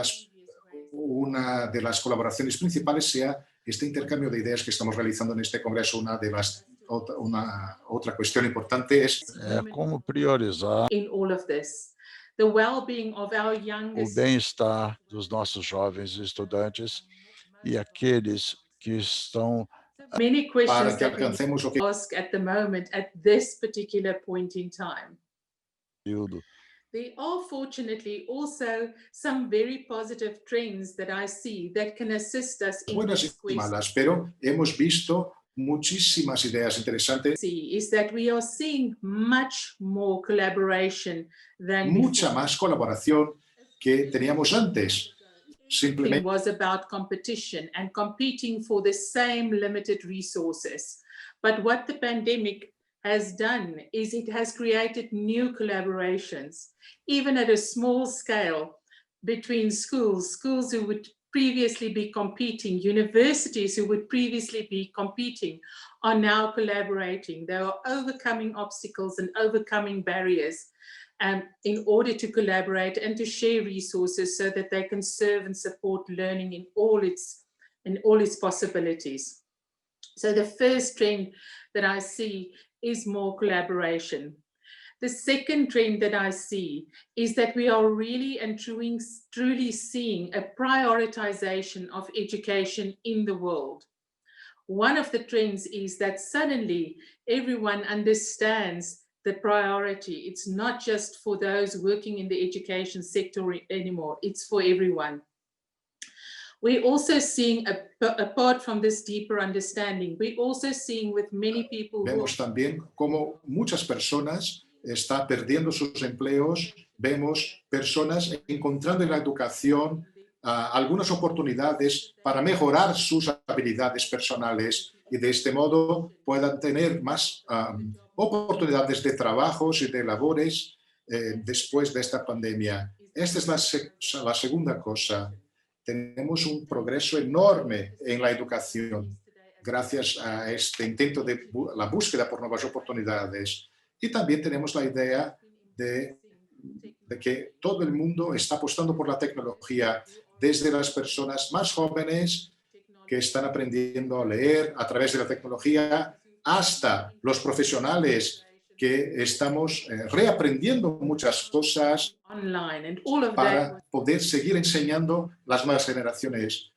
las colaboraciones principales sea este intercambio de ideas que estamos realizando en este congreso. Otra cuestión importante es como priorizar in all of this. The well-being of our o youngest bem-estar dos nossos jovens estudantes e aqueles que estão many para questions que that we alcancemos lo que ask at the moment at this particular point in time. período. There are fortunately also some very positive trends that I see that can assist us in buenas this y quest. malas, pero hemos visto muchísimas ideas interesantes, See is that we are seeing much more collaboration than mucha before. más colaboración que teníamos antes. It Simplemente was about competition and competing for the same limited resources. But what the pandemic has done is it has created new collaborations, even at a small scale, between schools who would previously be competing, universities who would previously be competing are now collaborating. They are overcoming obstacles and overcoming barriers in order to collaborate and to share resources so that they can serve and support learning in all its possibilities. So the first trend that I see is more collaboration. The second trend that I see is that we are really and truly seeing a prioritization of education in the world. One of the trends is that suddenly everyone understands the priority. It's not just for those working in the education sector anymore, it's for everyone. We're also seeing, apart from this deeper understanding, we're also seeing with many people vemos también cómo muchas personas están perdiendo sus empleos, vemos personas encontrando en la educación algunas oportunidades para mejorar sus habilidades personales y de este modo puedan tener más oportunidades de trabajos y de labores después de esta pandemia. Esta es la segunda cosa. Tenemos un progreso enorme en la educación gracias a este intento de la búsqueda por nuevas oportunidades. Y también tenemos la idea de que todo el mundo está apostando por la tecnología, desde las personas más jóvenes que están aprendiendo a leer a través de la tecnología hasta los profesionales que estamos reaprendiendo muchas cosas para poder seguir enseñando las nuevas generaciones.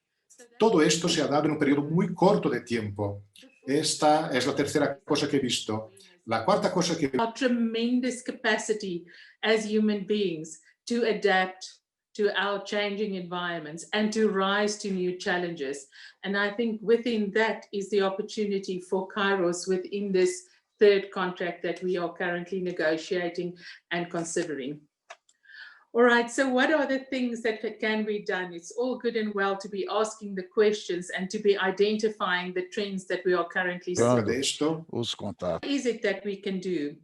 Todo esto se ha dado en un periodo muy corto de tiempo. Esta es la tercera cosa que he visto. La cuarta cosa que a tremendous capacity as human beings to adapt to our changing environments and to rise to new challenges. And I think within that is the opportunity for Kairos within this third contract that we are currently negotiating and considering. All right, so what are the things that can be done? It's all good and well to be asking the questions and to be identifying the trends that we are currently seeing. What is it that we can do?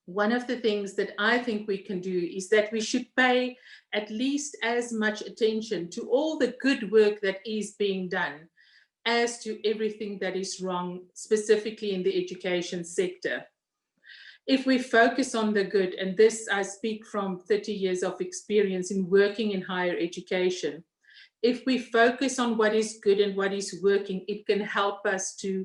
One of the things that I think we can do is that we should pay at least as much attention to all the good work that is being done as to everything that is wrong, specifically in the education sector. If we focus on the good, and this I speak from 30 years of experience in working in higher education, if we focus on what is good and what is working, it can help us to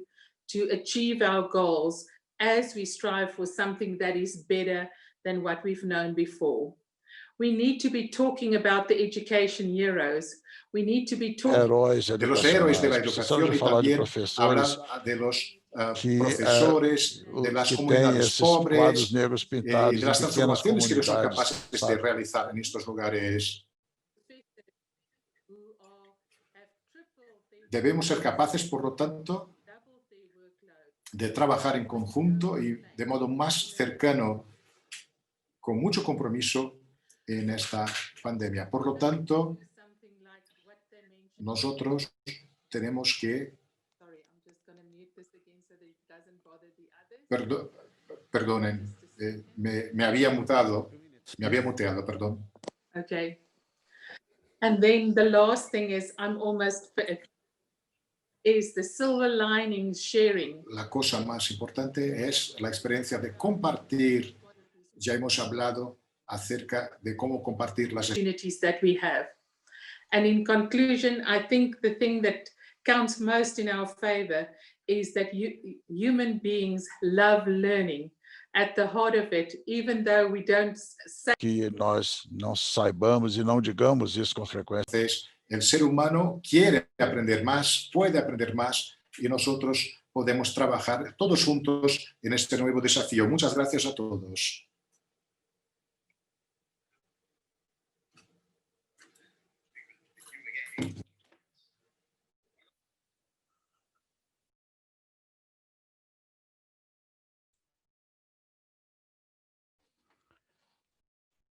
achieve our goals as we strive for something that is better than what we've known before. We need to be talking about the education heroes. We need to be talking de los héroes de la educación y también hablar de los profesores de las que tem comunidades esses quadros pobres negros y pintados de em las pequenas transformaciones que ellos son comunidades, capaces de sabe? realizar en estos lugares. Debemos ser capaces, por lo tanto, de trabajar en conjunto y de modo más cercano, con mucho compromiso en esta pandemia. Por lo tanto, nosotros tenemos que... Perdonen, me había muteado, perdón. Okay. And then the last thing is is the silver lining sharing. La cosa más importante es la experiencia de compartir. Ya hemos hablado acerca de cómo compartir las opportunities that we have. And in conclusion, I think the thing that counts most in our favor is that human beings love learning. At the heart of it, even though we don't say que nós não saibamos e não digamos isso com frequência. El ser humano quiere aprender más, puede aprender más y nosotros podemos trabajar todos juntos en este nuevo desafío. Muchas gracias a todos.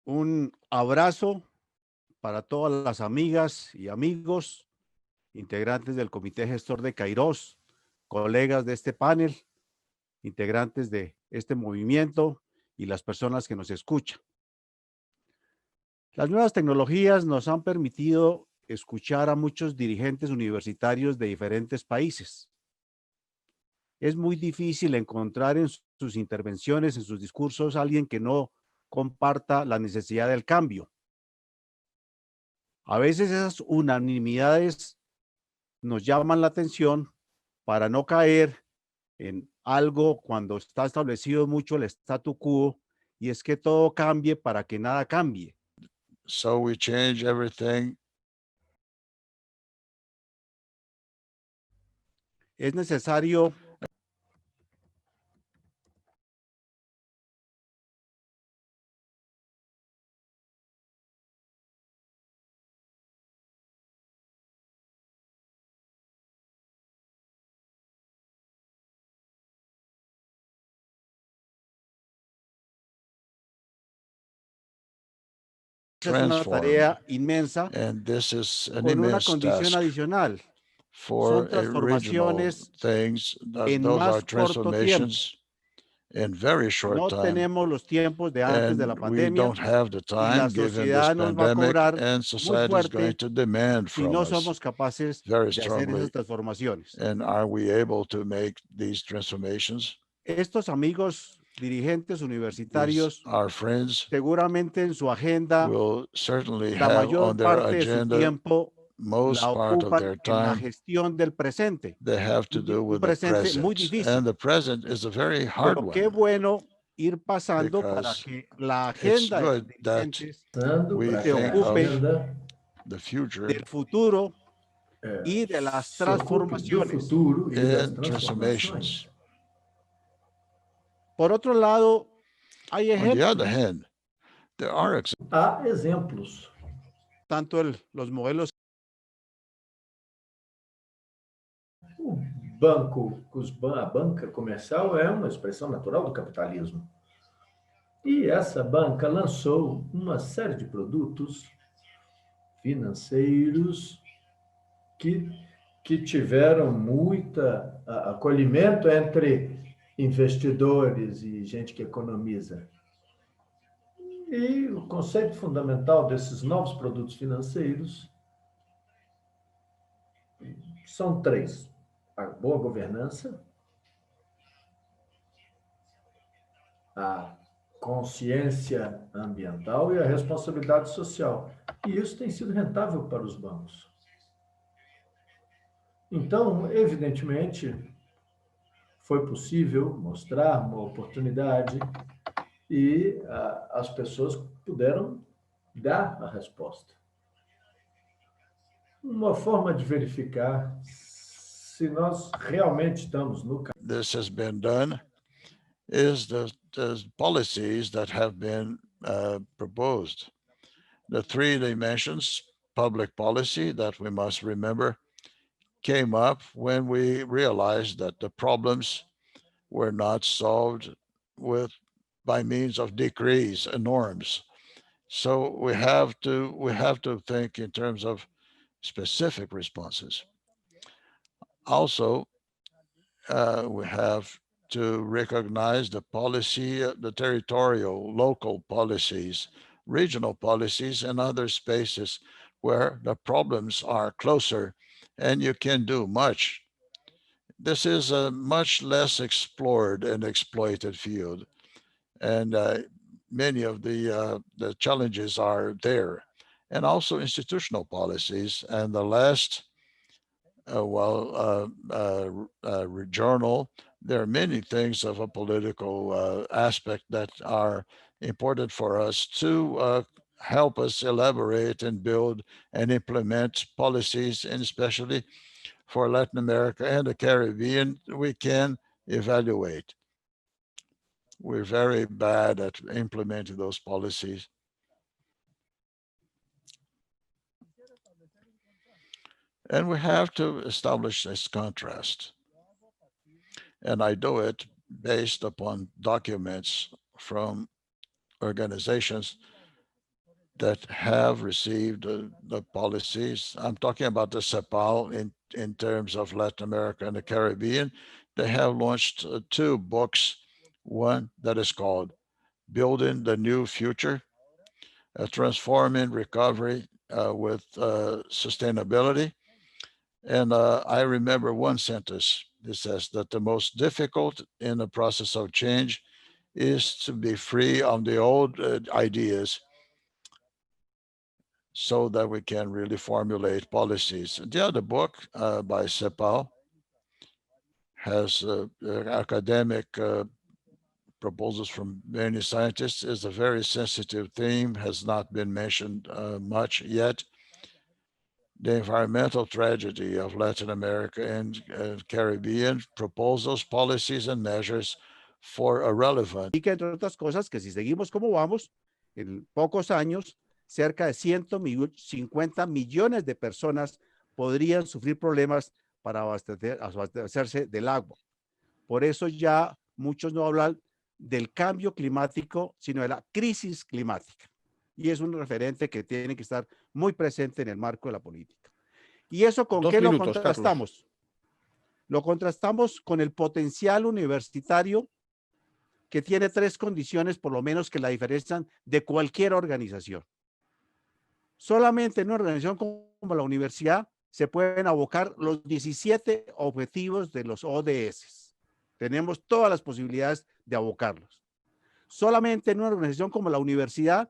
Un abrazo para todas las amigas y amigos, integrantes del Comité Gestor de Kairos, colegas de este panel, integrantes de este movimiento y las personas que nos escuchan. Las nuevas tecnologías nos han permitido escuchar a muchos dirigentes universitarios de diferentes países. Es muy difícil encontrar en sus intervenciones, en sus discursos, a alguien que no comparta la necesidad del cambio. A veces esas unanimidades nos llaman la atención para no caer en algo cuando está establecido mucho el statu quo, y es que todo cambie para que nada cambie. So we change everything. Es necesario es una tarea inmensa and this is an con una immense condición task. adicional. For Son transformaciones things, en those are más corto tiempo. transformations in very short No time. tenemos los tiempos de antes de la And we pandemia don't have the y time la given this sociedad nos va a pandemic, cobrar and muy society is going fuerte to demand si from no us somos capaces very de hacer strongly. esas transformaciones. And are we able to make these transformations? Estos amigos dirigentes universitarios, our friends, seguramente en su agenda, will certainly la have mayor on their parte de su agenda, tiempo most la part of ocupan their en la time, gestión del presente. they have to do Un with the presente muy present. difícil. And the present is a very hard Pero qué one. bueno ir pasando para Because que la It's agenda de los good that dirigentes we se think ocupe of the future del futuro y de las transformaciones. and transformations. Por otro lado, hay On the ejemplos. other hand, there are Há exemplos. Tanto los modelos. O banco, a banca comercial é uma expressão natural do capitalismo. E essa banca lançou uma série de produtos financeiros que tiveram muita acolhimento entre investidores e gente que economiza. E o conceito fundamental desses novos produtos financeiros são três: a boa governança, a consciência ambiental e a responsabilidade social. E isso tem sido rentável para os bancos. Então, evidentemente, foi possível mostrar uma oportunidade e as pessoas puderam dar a resposta. Uma forma de verificar se nós realmente estamos no caminho. This has been done is the policies that have been proposed. The three dimensions, public policy that we must remember, came up when we realized that the problems were not solved by means of decrees and norms. So we have to think in terms of specific responses. Also, we have to recognize the policy, the territorial, local policies, regional policies, and other spaces where the problems are closer and you can do much. This is a much less explored and exploited field, and many of the challenges are there, and also institutional policies. And the last, journal, there are many things of a political aspect that are important for us to help us elaborate and build and implement policies, and especially for Latin America and the Caribbean, we can evaluate. We're very bad at implementing those policies. And we have to establish this contrast. And I do it based upon documents from organizations that have received the policies. I'm talking about the CEPAL in terms of Latin America and the Caribbean. They have launched two books, one that is called Building the New Future, Transforming Recovery with Sustainability. And I remember one sentence. It says that the most difficult in the process of change is to be free of the old ideas so that we can really formulate policies. The other book by CEPAL has academic proposals from many scientists. Is a very sensitive theme, has not been mentioned much yet. The environmental tragedy of Latin America and Caribbean, proposals, policies, and measures for a relevant. Y que entre otras cosas, que si seguimos como vamos, en pocos años, cerca de 150 millones de personas podrían sufrir problemas para abastecerse del agua. Por eso ya muchos no hablan del cambio climático, sino de la crisis climática. Y es un referente que tiene que estar muy presente en el marco de la política. ¿Y eso con qué lo contrastamos? Carlos. Lo contrastamos con el potencial universitario que tiene tres condiciones, por lo menos, que la diferencian de cualquier organización. Solamente en una organización como la universidad se pueden abocar los 17 objetivos de los ODS. Tenemos todas las posibilidades de abocarlos. Solamente en una organización como la universidad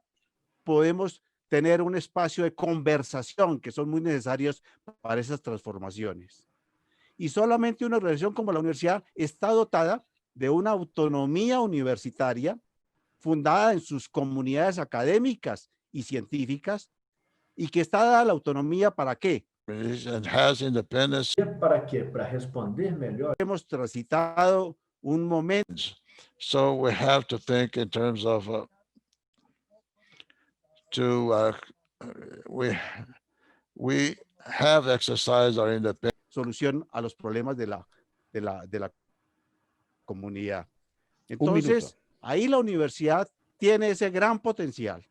podemos tener un espacio de conversación que son muy necesarios para esas transformaciones. Y solamente una organización como la universidad está dotada de una autonomía universitaria fundada en sus comunidades académicas y científicas, y que está dada la autonomía ¿para qué? ¿Para qué? Para responder mejor. Hemos transitado un momento. So we have to think in terms of we have exercised our independence. Solución a los problemas de la comunidad. Entonces, ahí la universidad tiene ese gran potencial,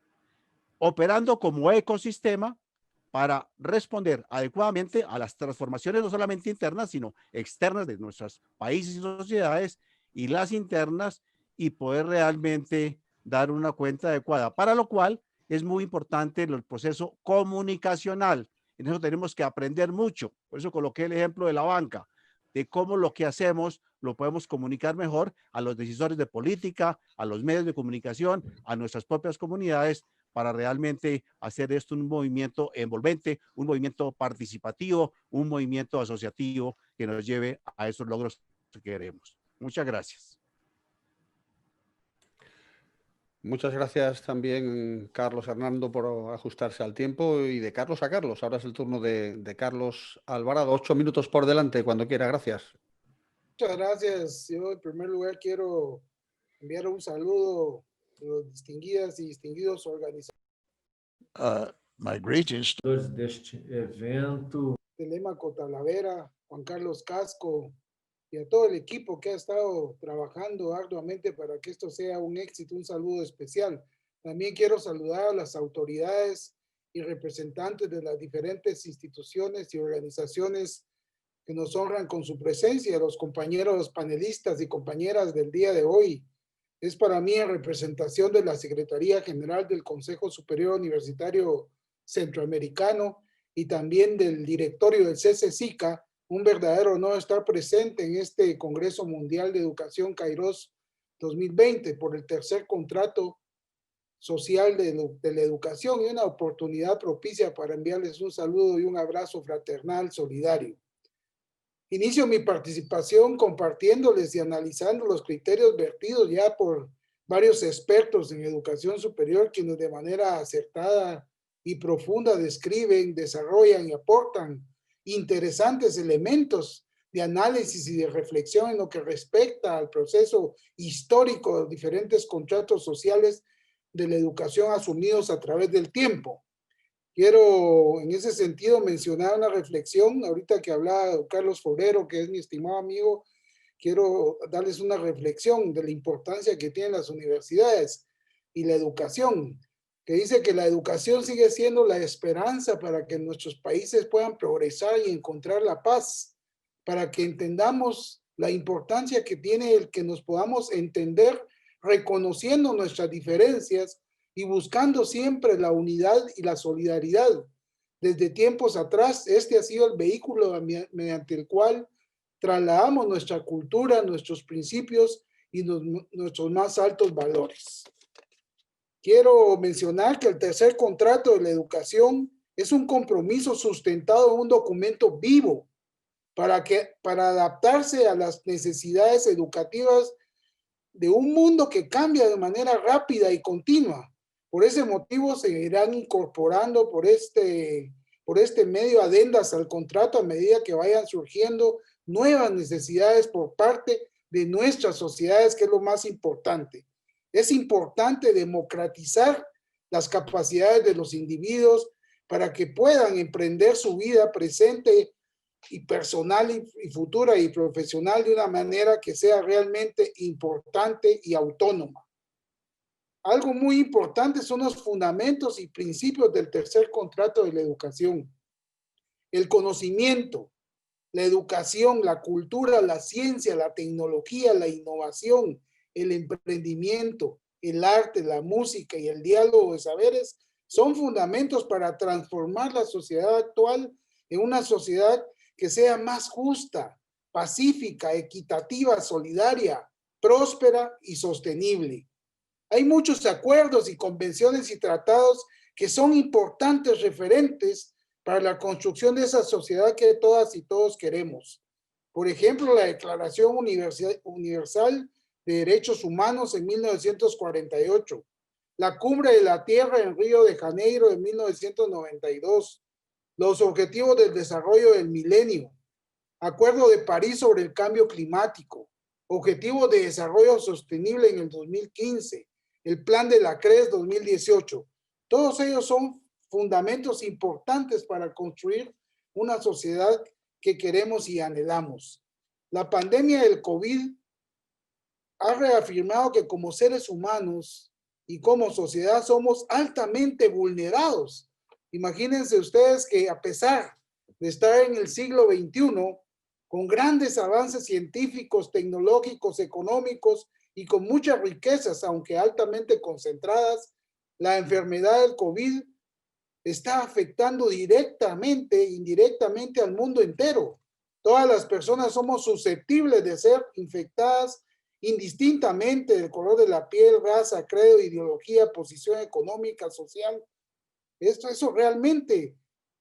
operando como ecosistema para responder adecuadamente a las transformaciones no solamente internas, sino externas de nuestros países y sociedades, y las internas, y poder realmente dar una cuenta adecuada, para lo cual es muy importante el proceso comunicacional. En eso tenemos que aprender mucho. Por eso coloqué el ejemplo de la banca, de cómo lo que hacemos lo podemos comunicar mejor a los decisores de política, a los medios de comunicación, a nuestras propias comunidades, para realmente hacer esto un movimiento envolvente, un movimiento participativo, un movimiento asociativo que nos lleve a esos logros que queremos. Muchas gracias. Muchas gracias también, Carlos Hernando, por ajustarse al tiempo, y de Carlos a Carlos. Ahora es el turno de Carlos Alvarado. 8 minutos por delante, cuando quiera. Gracias. Muchas gracias. Yo en primer lugar quiero enviar un saludo a los distinguidas y distinguidos organizadores My greetings de este evento. Telemaco Talavera, Juan Carlos Casco y a todo el equipo que ha estado trabajando arduamente para que esto sea un éxito. Un saludo especial. También quiero saludar a las autoridades y representantes de las diferentes instituciones y organizaciones que nos honran con su presencia, a los compañeros panelistas y compañeras del día de hoy. Es para mí, en representación de la Secretaría General del Consejo Superior Universitario Centroamericano y también del directorio del CCCICA, un verdadero honor estar presente en este Congreso Mundial de Educación Kairos 2020 por el tercer contrato social de la educación, y una oportunidad propicia para enviarles un saludo y un abrazo fraternal solidario. Inicio mi participación compartiéndoles y analizando los criterios vertidos ya por varios expertos en educación superior, quienes de manera acertada y profunda describen, desarrollan y aportan interesantes elementos de análisis y de reflexión en lo que respecta al proceso histórico de los diferentes contratos sociales de la educación asumidos a través del tiempo. Quiero en ese sentido mencionar una reflexión, ahorita que hablaba Carlos Forero, que es mi estimado amigo, quiero darles una reflexión de la importancia que tienen las universidades y la educación, que dice que la educación sigue siendo la esperanza para que nuestros países puedan progresar y encontrar la paz, para que entendamos la importancia que tiene el que nos podamos entender reconociendo nuestras diferencias y buscando siempre la unidad y la solidaridad. Desde tiempos atrás, este ha sido el vehículo mediante el cual trasladamos nuestra cultura, nuestros principios y nuestros más altos valores. Quiero mencionar que el tercer contrato de la educación es un compromiso sustentado en un documento vivo para adaptarse a las necesidades educativas de un mundo que cambia de manera rápida y continua. Por ese motivo se irán incorporando por este medio adendas al contrato a medida que vayan surgiendo nuevas necesidades por parte de nuestras sociedades, que es lo más importante. Es importante democratizar las capacidades de los individuos para que puedan emprender su vida presente y personal y futura y profesional de una manera que sea realmente importante y autónoma. Algo muy importante son los fundamentos y principios del tercer contrato de la educación. El conocimiento, la educación, la cultura, la ciencia, la tecnología, la innovación, el emprendimiento, el arte, la música y el diálogo de saberes son fundamentos para transformar la sociedad actual en una sociedad que sea más justa, pacífica, equitativa, solidaria, próspera y sostenible. Hay muchos acuerdos y convenciones y tratados que son importantes referentes para la construcción de esa sociedad que todas y todos queremos. Por ejemplo, la Declaración Universal de Derechos Humanos en 1948, la Cumbre de la Tierra en Río de Janeiro en 1992, los Objetivos del Desarrollo del Milenio, Acuerdo de París sobre el Cambio Climático, Objetivos de Desarrollo Sostenible en el 2015, el Plan de la CRES 2018. Todos ellos son fundamentos importantes para construir una sociedad que queremos y anhelamos. La pandemia del COVID ha reafirmado que como seres humanos y como sociedad somos altamente vulnerados. Imagínense ustedes que a pesar de estar en el siglo XXI, con grandes avances científicos, tecnológicos, económicos y con muchas riquezas, aunque altamente concentradas, la enfermedad del COVID está afectando directamente e indirectamente al mundo entero. Todas las personas somos susceptibles de ser infectadas indistintamente del color de la piel, raza, credo, ideología, posición económica, social. Eso realmente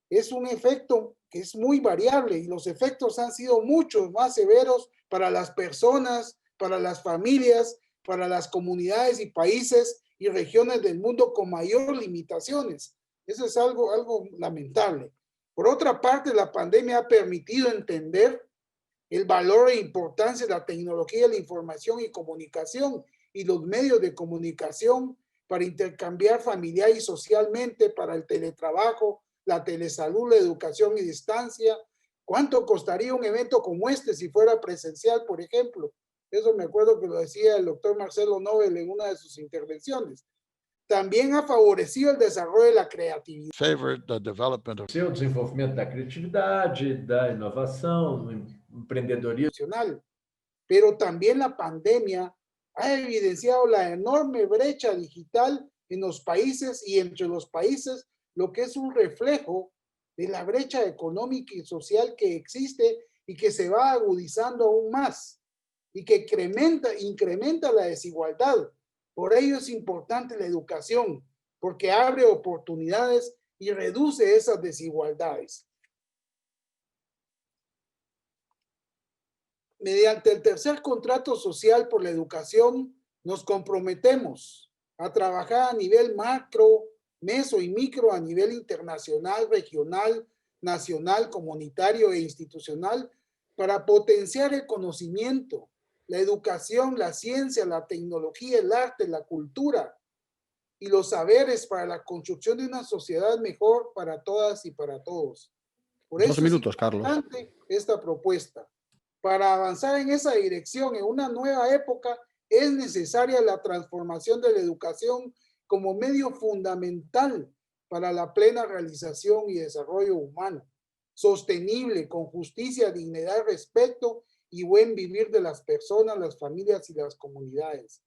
es un efecto que es muy variable y los efectos han sido mucho más severos para las personas, para las familias, para las comunidades y países y regiones del mundo con mayor limitaciones. Eso es algo lamentable. Por otra parte, la pandemia ha permitido entender el valor e importancia de la tecnología de la información y comunicación y los medios de comunicación para intercambiar familiar y socialmente, para el teletrabajo, la telesalud, la educación y distancia. ¿Cuánto costaría un evento como este si fuera presencial, por ejemplo? Eso me acuerdo que lo decía el doctor Marcelo Nobel en una de sus intervenciones. También ha favorecido el desarrollo de la creatividad. The development of o desenvolvimento da criatividade, da inovação, do empreendedorismo. Pero también la pandemia ha evidenciado la enorme brecha digital en los países y entre los países, lo que es un reflejo de la brecha económica y social que existe y que se va agudizando aún más y que incrementa la desigualdad. Por ello es importante la educación, porque abre oportunidades y reduce esas desigualdades. Mediante el tercer contrato social por la educación, nos comprometemos a trabajar a nivel macro, meso y micro, a nivel internacional, regional, nacional, comunitario e institucional, para potenciar el conocimiento, la educación, la ciencia, la tecnología, el arte, la cultura y los saberes para la construcción de una sociedad mejor para todas y para todos. Por eso 2 minutos, es importante esta propuesta. Para avanzar en esa dirección, en una nueva época, es necesaria la transformación de la educación como medio fundamental para la plena realización y desarrollo humano, sostenible, con justicia, dignidad, respeto y buen vivir de las personas, las familias y las comunidades.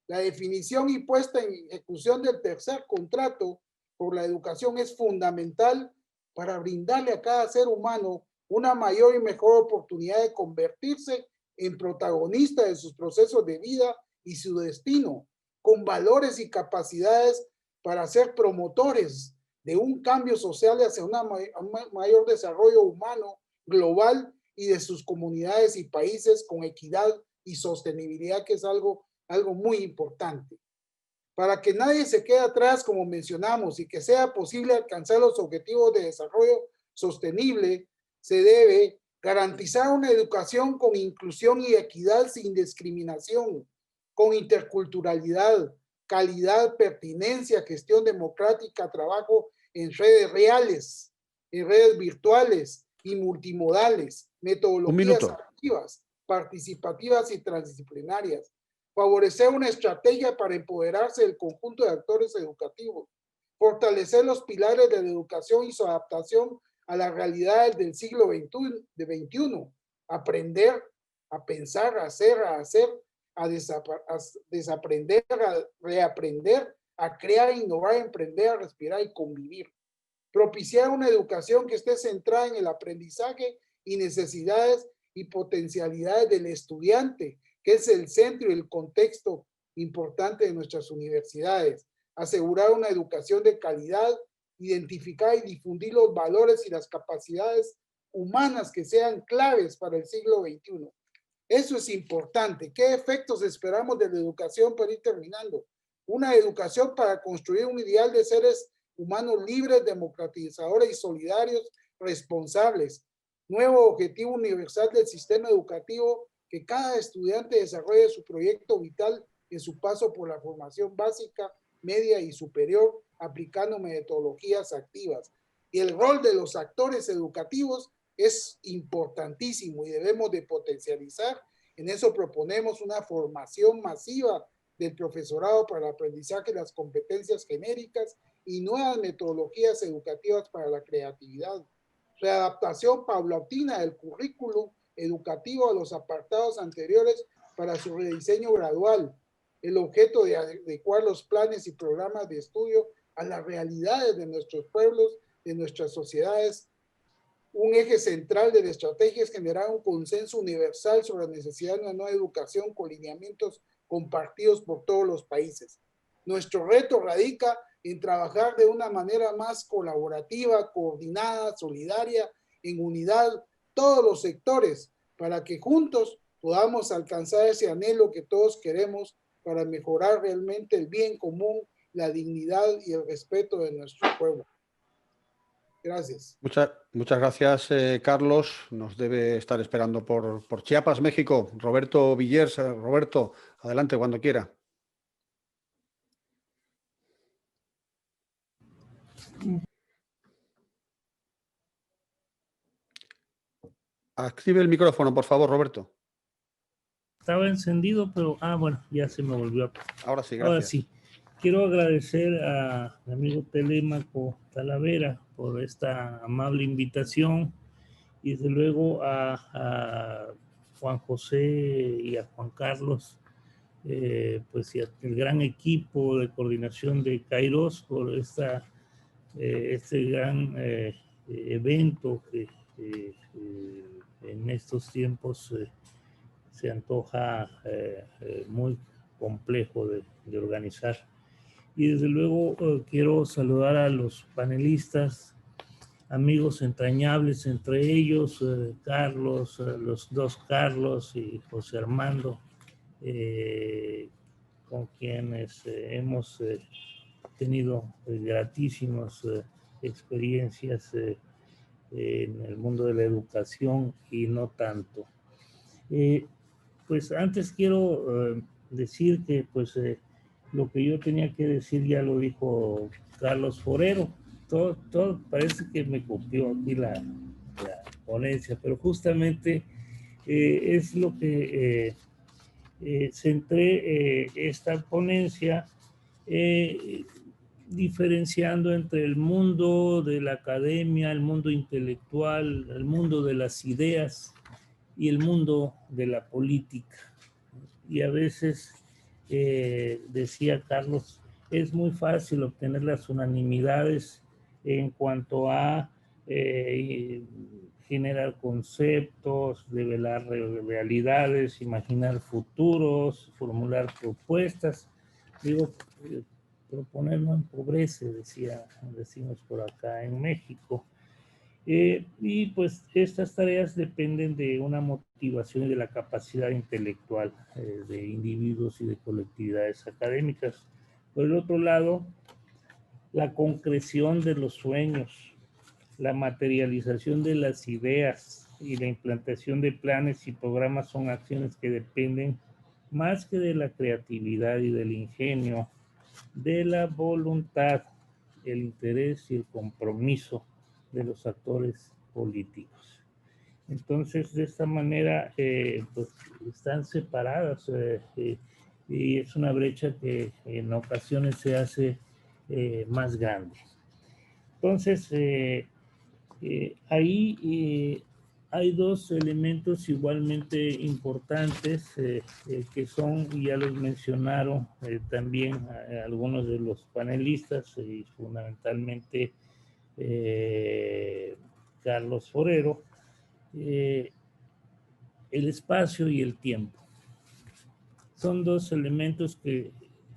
La definición y puesta en ejecución del tercer contrato por la educación es fundamental para brindarle a cada ser humano una mayor y mejor oportunidad de convertirse en protagonista de sus procesos de vida y su destino, con valores y capacidades para ser promotores de un cambio social hacia un mayor desarrollo humano global y de sus comunidades y países con equidad y sostenibilidad, que es algo muy importante. Para que nadie se quede atrás, como mencionamos, y que sea posible alcanzar los objetivos de desarrollo sostenible, se debe garantizar una educación con inclusión y equidad sin discriminación, con interculturalidad, calidad, pertinencia, gestión democrática, trabajo en redes reales, en redes virtuales y multimodales, metodologías activas, participativas y transdisciplinarias. Favorecer una estrategia para empoderarse del conjunto de actores educativos. Fortalecer los pilares de la educación y su adaptación a las realidades del siglo XXI. Aprender, a pensar, a hacer, a desaprender, a reaprender, a crear, innovar, emprender, a respirar y convivir. Propiciar una educación que esté centrada en el aprendizaje y necesidades y potencialidades del estudiante, que es el centro y el contexto importante de nuestras universidades. Asegurar una educación de calidad, identificar y difundir los valores y las capacidades humanas que sean claves para el siglo XXI. Eso es importante. ¿Qué efectos esperamos de la educación para ir terminando? Una educación para construir un ideal de seres humanos libres, democratizadores y solidarios, responsables. Nuevo objetivo universal del sistema educativo, que cada estudiante desarrolle su proyecto vital en su paso por la formación básica, media y superior, aplicando metodologías activas. Y el rol de los actores educativos es importantísimo y debemos de potencializar. En eso proponemos una formación masiva del profesorado para el aprendizaje de las competencias genéricas y nuevas metodologías educativas para la creatividad. Readaptación paulatina del currículum educativo a los apartados anteriores para su rediseño gradual. El objeto de adecuar los planes y programas de estudio a las realidades de nuestros pueblos, de nuestras sociedades. Un eje central de la estrategia es generar un consenso universal sobre la necesidad de una nueva educación con lineamientos compartidos por todos los países. Nuestro reto radica en trabajar de una manera más colaborativa, coordinada, solidaria, en unidad, todos los sectores, para que juntos podamos alcanzar ese anhelo que todos queremos para mejorar realmente el bien común, la dignidad y el respeto de nuestro pueblo. Gracias. Muchas gracias, Carlos. Nos debe estar esperando por Chiapas, México. Roberto Villers. Roberto, adelante cuando quiera. Active el micrófono, por favor, Roberto. Estaba encendido, pero bueno, ya se me volvió a... Ahora sí, gracias. Ahora sí. Quiero agradecer a mi amigo Telemaco Talavera por esta amable invitación y desde luego a Juan José y a Juan Carlos, pues y el gran equipo de coordinación de Kairos por este gran evento que en estos tiempos se antoja muy complejo de organizar. Y desde luego quiero saludar a los panelistas, amigos entrañables, entre ellos Carlos, los dos Carlos y José Armando, con quienes hemos tenido gratísimas experiencias en el mundo de la educación y no tanto. Pues antes quiero decir que pues lo que yo tenía que decir ya lo dijo Carlos Forero. Todo parece que me copió aquí la ponencia, pero justamente es lo que centré esta ponencia diferenciando entre el mundo de la academia, el mundo intelectual, el mundo de las ideas y el mundo de la política. Y a veces, decía Carlos, es muy fácil obtener las unanimidades en cuanto a generar conceptos, develar realidades, imaginar futuros, formular propuestas. Digo, proponer no empobrece, decimos por acá en México. Y pues estas tareas dependen de una motivación y de la capacidad intelectual de individuos y de colectividades académicas. Por el otro lado, la concreción de los sueños, la materialización de las ideas y la implantación de planes y programas son acciones que dependen más que de la creatividad y del ingenio, de la voluntad, el interés y el compromiso de los actores políticos. Entonces, de esta manera, pues, están separadas y es una brecha que en ocasiones se hace más grande. Entonces, ahí hay dos elementos igualmente importantes que son, ya los mencionaron también algunos de los panelistas y fundamentalmente Carlos Forero, el espacio y el tiempo. Son dos elementos que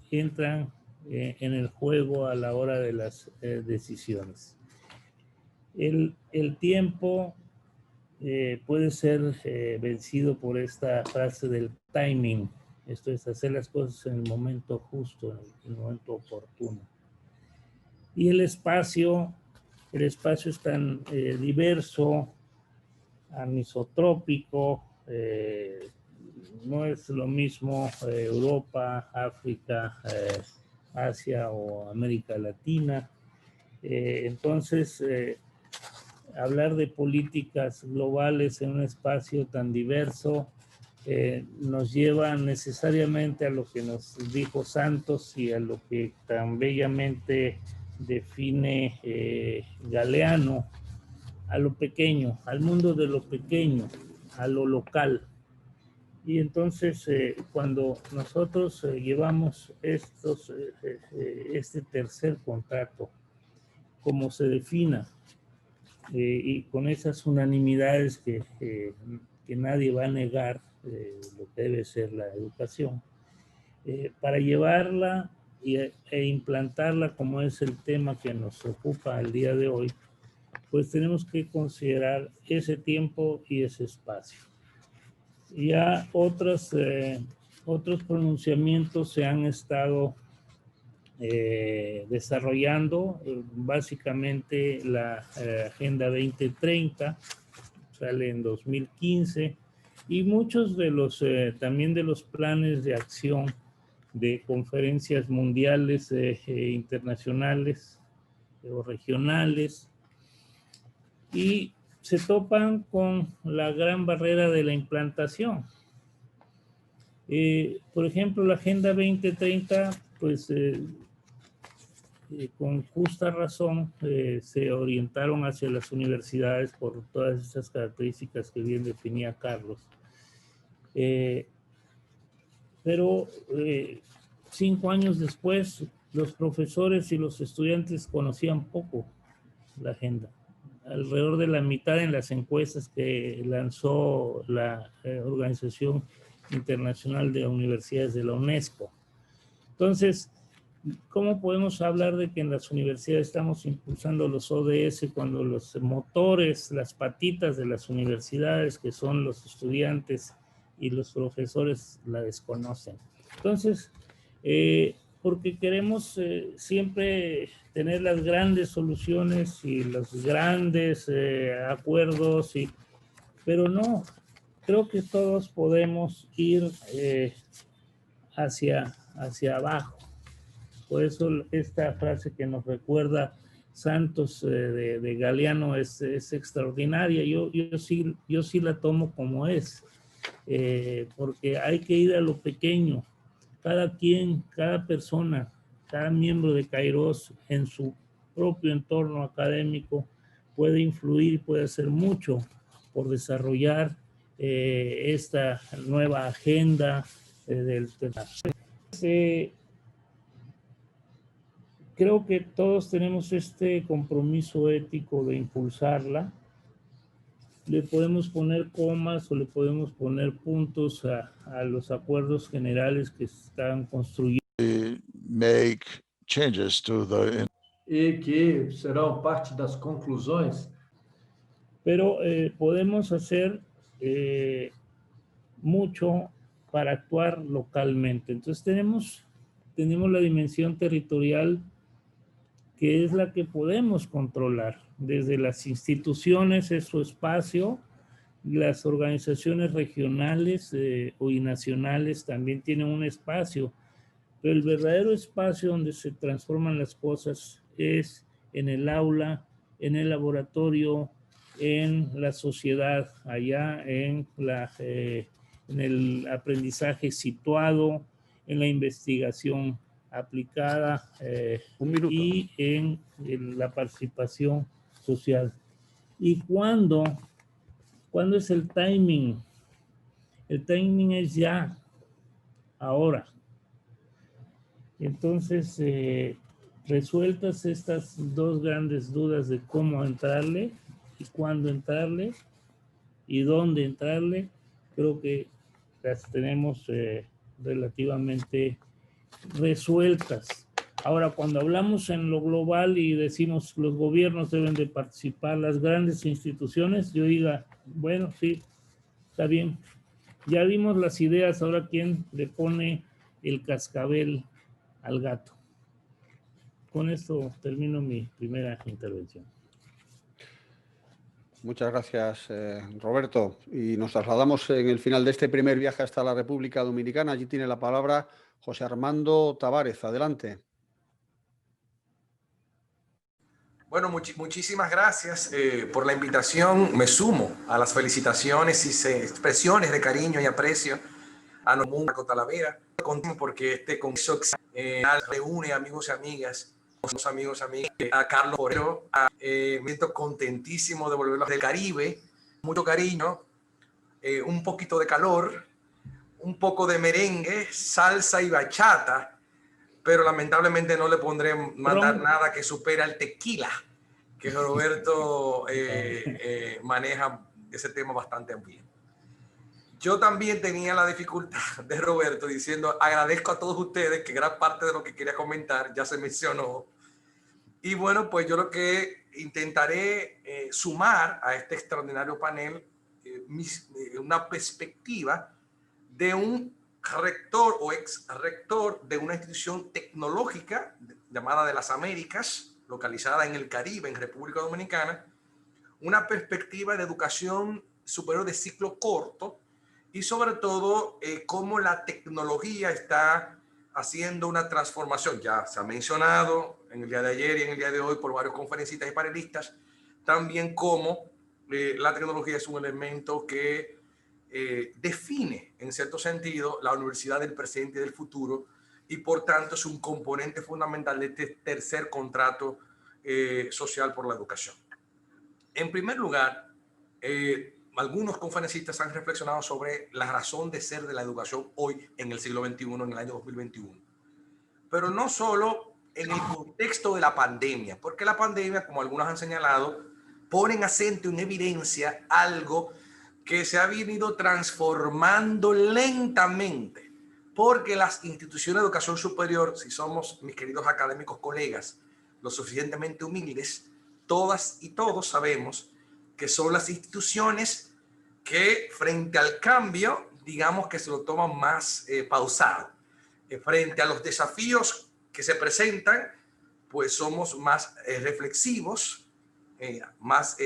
entran en el juego a la hora de las decisiones. El tiempo puede ser vencido por esta frase del timing, esto es hacer las cosas en el momento justo, en el momento oportuno. Y el espacio es tan diverso, anisotrópico, no es lo mismo Europa, África, Asia o América Latina. Entonces, hablar de políticas globales en un espacio tan diverso nos lleva necesariamente a lo que nos dijo Santos y a lo que tan bellamente define Galeano, a lo pequeño, al mundo de lo pequeño, a lo local. Y entonces cuando nosotros llevamos este tercer contrato, como se defina, y con esas unanimidades que nadie va a negar lo que debe ser la educación, para llevarla e implantarla como es el tema que nos ocupa el día de hoy, pues tenemos que considerar ese tiempo y ese espacio. Ya otras otros pronunciamientos se han estado desarrollando, básicamente la Agenda 2030 sale en 2015 y muchos de los también de los planes de acción de conferencias mundiales internacionales o regionales, y se topan con la gran barrera de la implantación. Por ejemplo, la Agenda 2030, pues con justa razón se orientaron hacia las universidades por todas estas características que bien definía Carlos. Pero 5 años después, los profesores y los estudiantes conocían poco la agenda. Alrededor de la mitad en las encuestas que lanzó la Organización Internacional de Universidades de la UNESCO. Entonces, ¿cómo podemos hablar de que en las universidades estamos impulsando los ODS cuando los motores, las patitas de las universidades, que son los estudiantes y los profesores, la desconocen? Entonces, porque queremos siempre tener las grandes soluciones y los grandes acuerdos, pero no, creo que todos podemos ir hacia abajo. Por eso esta frase que nos recuerda Santos de Galeano es extraordinaria. Yo sí la tomo como es, porque hay que ir a lo pequeño. Cada quien, cada persona, cada miembro de Kairos en su propio entorno académico puede influir, puede hacer mucho por desarrollar esta nueva agenda del tema. Creo que todos tenemos este compromiso ético de impulsarla. Le podemos poner comas o le podemos poner puntos a los acuerdos generales que se están construyendo. Make changes to the... E que serão parte das conclusões. Pero podemos hacer mucho para actuar localmente. Entonces tenemos la dimensión territorial, que es la que podemos controlar. Desde las instituciones es su espacio, las organizaciones regionales y nacionales también tienen un espacio, pero el verdadero espacio donde se transforman las cosas es en el aula, en el laboratorio, en la sociedad, allá en el aprendizaje situado, en la investigación aplicada y en la participación social. ¿Y cuándo es el timing? El timing es ya, ahora. Entonces, resueltas estas dos grandes dudas de cómo entrarle y cuándo entrarle y dónde entrarle, creo que las tenemos relativamente resueltas. Ahora, cuando hablamos en lo global y decimos los gobiernos deben de participar, las grandes instituciones, yo diga, bueno, sí, está bien. Ya vimos las ideas, ahora quién le pone el cascabel al gato. Con esto termino mi primera intervención. Muchas gracias, Roberto. Y nos trasladamos en el final de este primer viaje hasta la República Dominicana. Allí tiene la palabra José Armando Tavares. Adelante. Bueno, muchísimas gracias por la invitación. Me sumo a las felicitaciones y expresiones de cariño y aprecio a Marco Talavera, porque este congreso reúne amigos y amigas, a Carlos Forero, me siento contentísimo de volverlos del Caribe, mucho cariño, un poquito de calor, un poco de merengue, salsa y bachata, pero lamentablemente no le pondré mandar nada que supera el tequila, que Roberto maneja ese tema bastante bien. Yo también tenía la dificultad de Roberto diciendo, agradezco a todos ustedes, que gran parte de lo que quería comentar ya se mencionó. Y bueno, pues yo lo que intentaré sumar a este extraordinario panel una perspectiva de un rector o ex rector de una institución tecnológica llamada de las Américas, localizada en el Caribe, en República Dominicana, una perspectiva de educación superior de ciclo corto y sobre todo cómo la tecnología está haciendo una transformación. Ya se ha mencionado en el día de ayer y en el día de hoy por varios conferencistas y panelistas, también cómo la tecnología es un elemento que define, en cierto sentido, la universidad del presente y del futuro, y por tanto es un componente fundamental de este tercer contrato social por la educación. En primer lugar, algunos conferencistas han reflexionado sobre la razón de ser de la educación hoy en el siglo XXI, en el año 2021. Pero no solo en el contexto de la pandemia, porque la pandemia, como algunos han señalado, pone en acento, en evidencia, algo que se ha venido transformando lentamente, porque las instituciones de educación superior, si somos, mis queridos académicos colegas, lo suficientemente humildes, todas y todos sabemos que son las instituciones que frente al cambio, digamos que se lo toman más pausado. Frente a los desafíos que se presentan, pues somos más reflexivos, más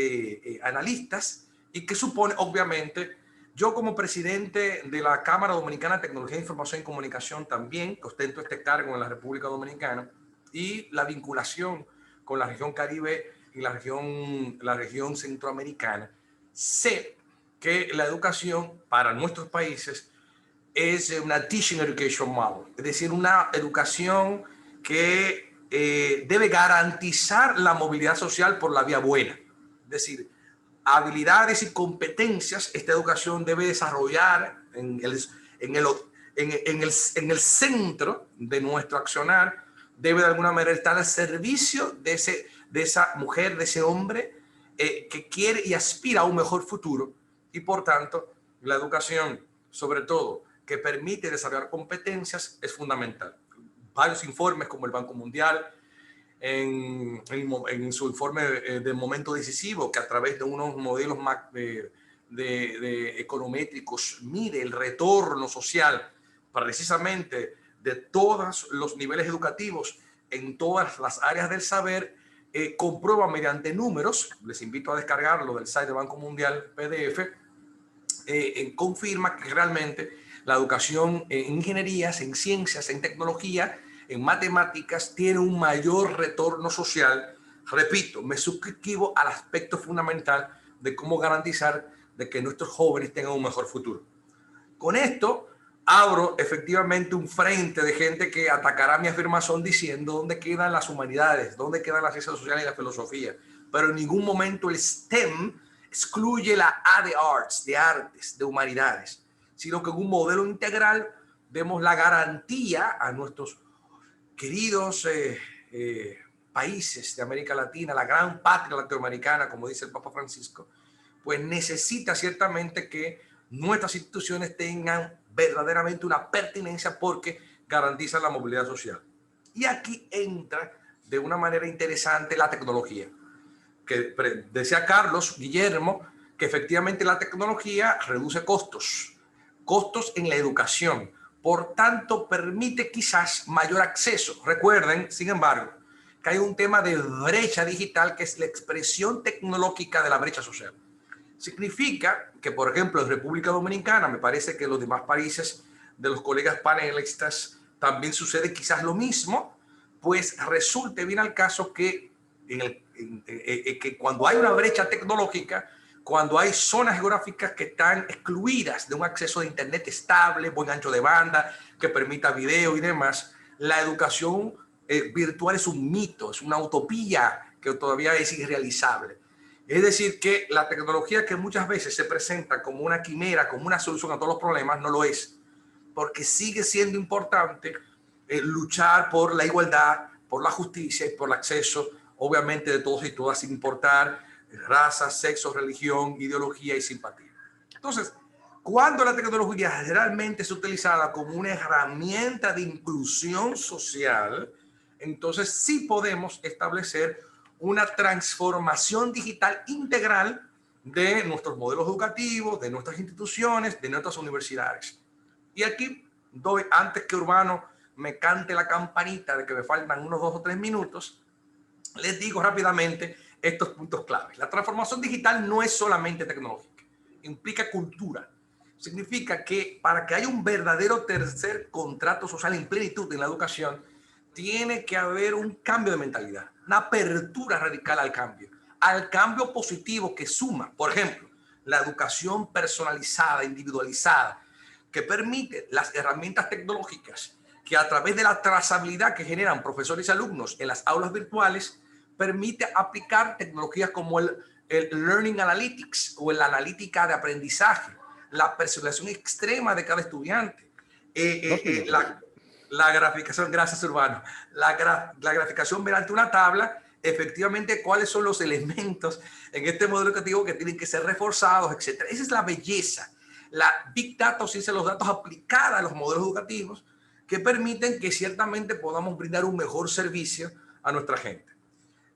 analistas, y que supone, obviamente, yo como presidente de la Cámara Dominicana de Tecnología, Información y Comunicación también, que ostento este cargo en la República Dominicana, y la vinculación con la región Caribe y la región centroamericana, sé que la educación para nuestros países es una teaching education model, es decir, una educación que debe garantizar la movilidad social por la vía buena. Es decir, habilidades y competencias esta educación debe desarrollar en el centro de nuestro accionar, debe de alguna manera estar al servicio de esa mujer, de ese hombre que quiere y aspira a un mejor futuro, y por tanto la educación, sobre todo, que permite desarrollar competencias, es fundamental. Varios informes como el Banco Mundial, en su informe de momento decisivo, que a través de unos modelos econométricos mide el retorno social precisamente de todos los niveles educativos en todas las áreas del saber, comprueba mediante números, les invito a descargarlo del site del Banco Mundial PDF, confirma que realmente la educación en ingenierías, en ciencias, en tecnología, en matemáticas, tiene un mayor retorno social. Repito, me suscribo al aspecto fundamental de cómo garantizar de que nuestros jóvenes tengan un mejor futuro. Con esto abro efectivamente un frente de gente que atacará mi afirmación diciendo dónde quedan las humanidades, dónde quedan las ciencias sociales y la filosofía. Pero en ningún momento el STEM excluye la A de arts, de artes, de humanidades, sino que en un modelo integral demos la garantía a nuestros queridos países de América Latina, la gran patria latinoamericana, como dice el Papa Francisco, pues necesita ciertamente que nuestras instituciones tengan verdaderamente una pertinencia porque garantizan la movilidad social. Y aquí entra de una manera interesante la tecnología, que decía Carlos Guillermo, que efectivamente la tecnología reduce costos en la educación, por tanto permite quizás mayor acceso. Recuerden, sin embargo, que hay un tema de brecha digital que es la expresión tecnológica de la brecha social. Significa que, por ejemplo, en República Dominicana, me parece que en los demás países de los colegas panelistas también sucede quizás lo mismo, pues resulte bien al caso que, que cuando hay una brecha tecnológica, cuando hay zonas geográficas que están excluidas de un acceso de internet estable, buen ancho de banda, que permita video y demás, la educación virtual es un mito, es una utopía que todavía es irrealizable. Es decir, que la tecnología que muchas veces se presenta como una quimera, como una solución a todos los problemas, no lo es, porque sigue siendo importante luchar por la igualdad, por la justicia y por el acceso, obviamente, de todos y todas, sin importar raza, sexo, religión, ideología y simpatía. Entonces, cuando la tecnología generalmente es utilizada como una herramienta de inclusión social, entonces sí podemos establecer una transformación digital integral de nuestros modelos educativos, de nuestras instituciones, de nuestras universidades. Y aquí doy, antes que Urbano me cante la campanita de que me faltan unos 2 o 3 minutos, les digo rápidamente estos puntos claves. La transformación digital no es solamente tecnológica, implica cultura. Significa que para que haya un verdadero tercer contrato social en plenitud en la educación, tiene que haber un cambio de mentalidad, una apertura radical al cambio positivo que suma. Por ejemplo, la educación personalizada, individualizada, que permite las herramientas tecnológicas que a través de la trazabilidad que generan profesores y alumnos en las aulas virtuales, permite aplicar tecnologías como el Learning Analytics o la analítica de aprendizaje, la personalización extrema de cada estudiante, la graficación, gracias Urbano, la graficación mediante una tabla, efectivamente cuáles son los elementos en este modelo educativo que tienen que ser reforzados, etc. Esa es la belleza, la Big Data o ciencia de los datos aplicada a los modelos educativos que permiten que ciertamente podamos brindar un mejor servicio a nuestra gente.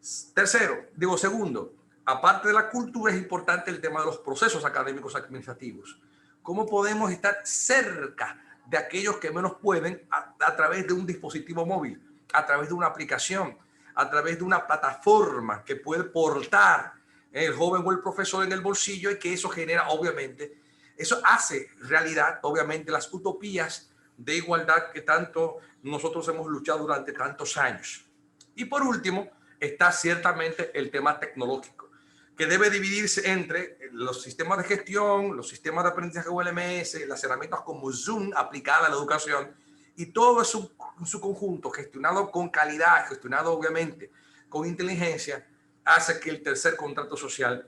Segundo, aparte de la cultura, es importante el tema de los procesos académicos administrativos. ¿Cómo podemos estar cerca de aquellos que menos pueden a través de un dispositivo móvil, a través de una aplicación, a través de una plataforma que puede portar el joven o el profesor en el bolsillo y que eso genera, obviamente, eso hace realidad, obviamente, las utopías de igualdad que tanto nosotros hemos luchado durante tantos años. Y por último, está ciertamente el tema tecnológico, que debe dividirse entre los sistemas de gestión, los sistemas de aprendizaje ULMS, las herramientas como Zoom aplicadas a la educación, y todo eso en su conjunto, gestionado con calidad, gestionado obviamente con inteligencia, hace que el tercer contrato social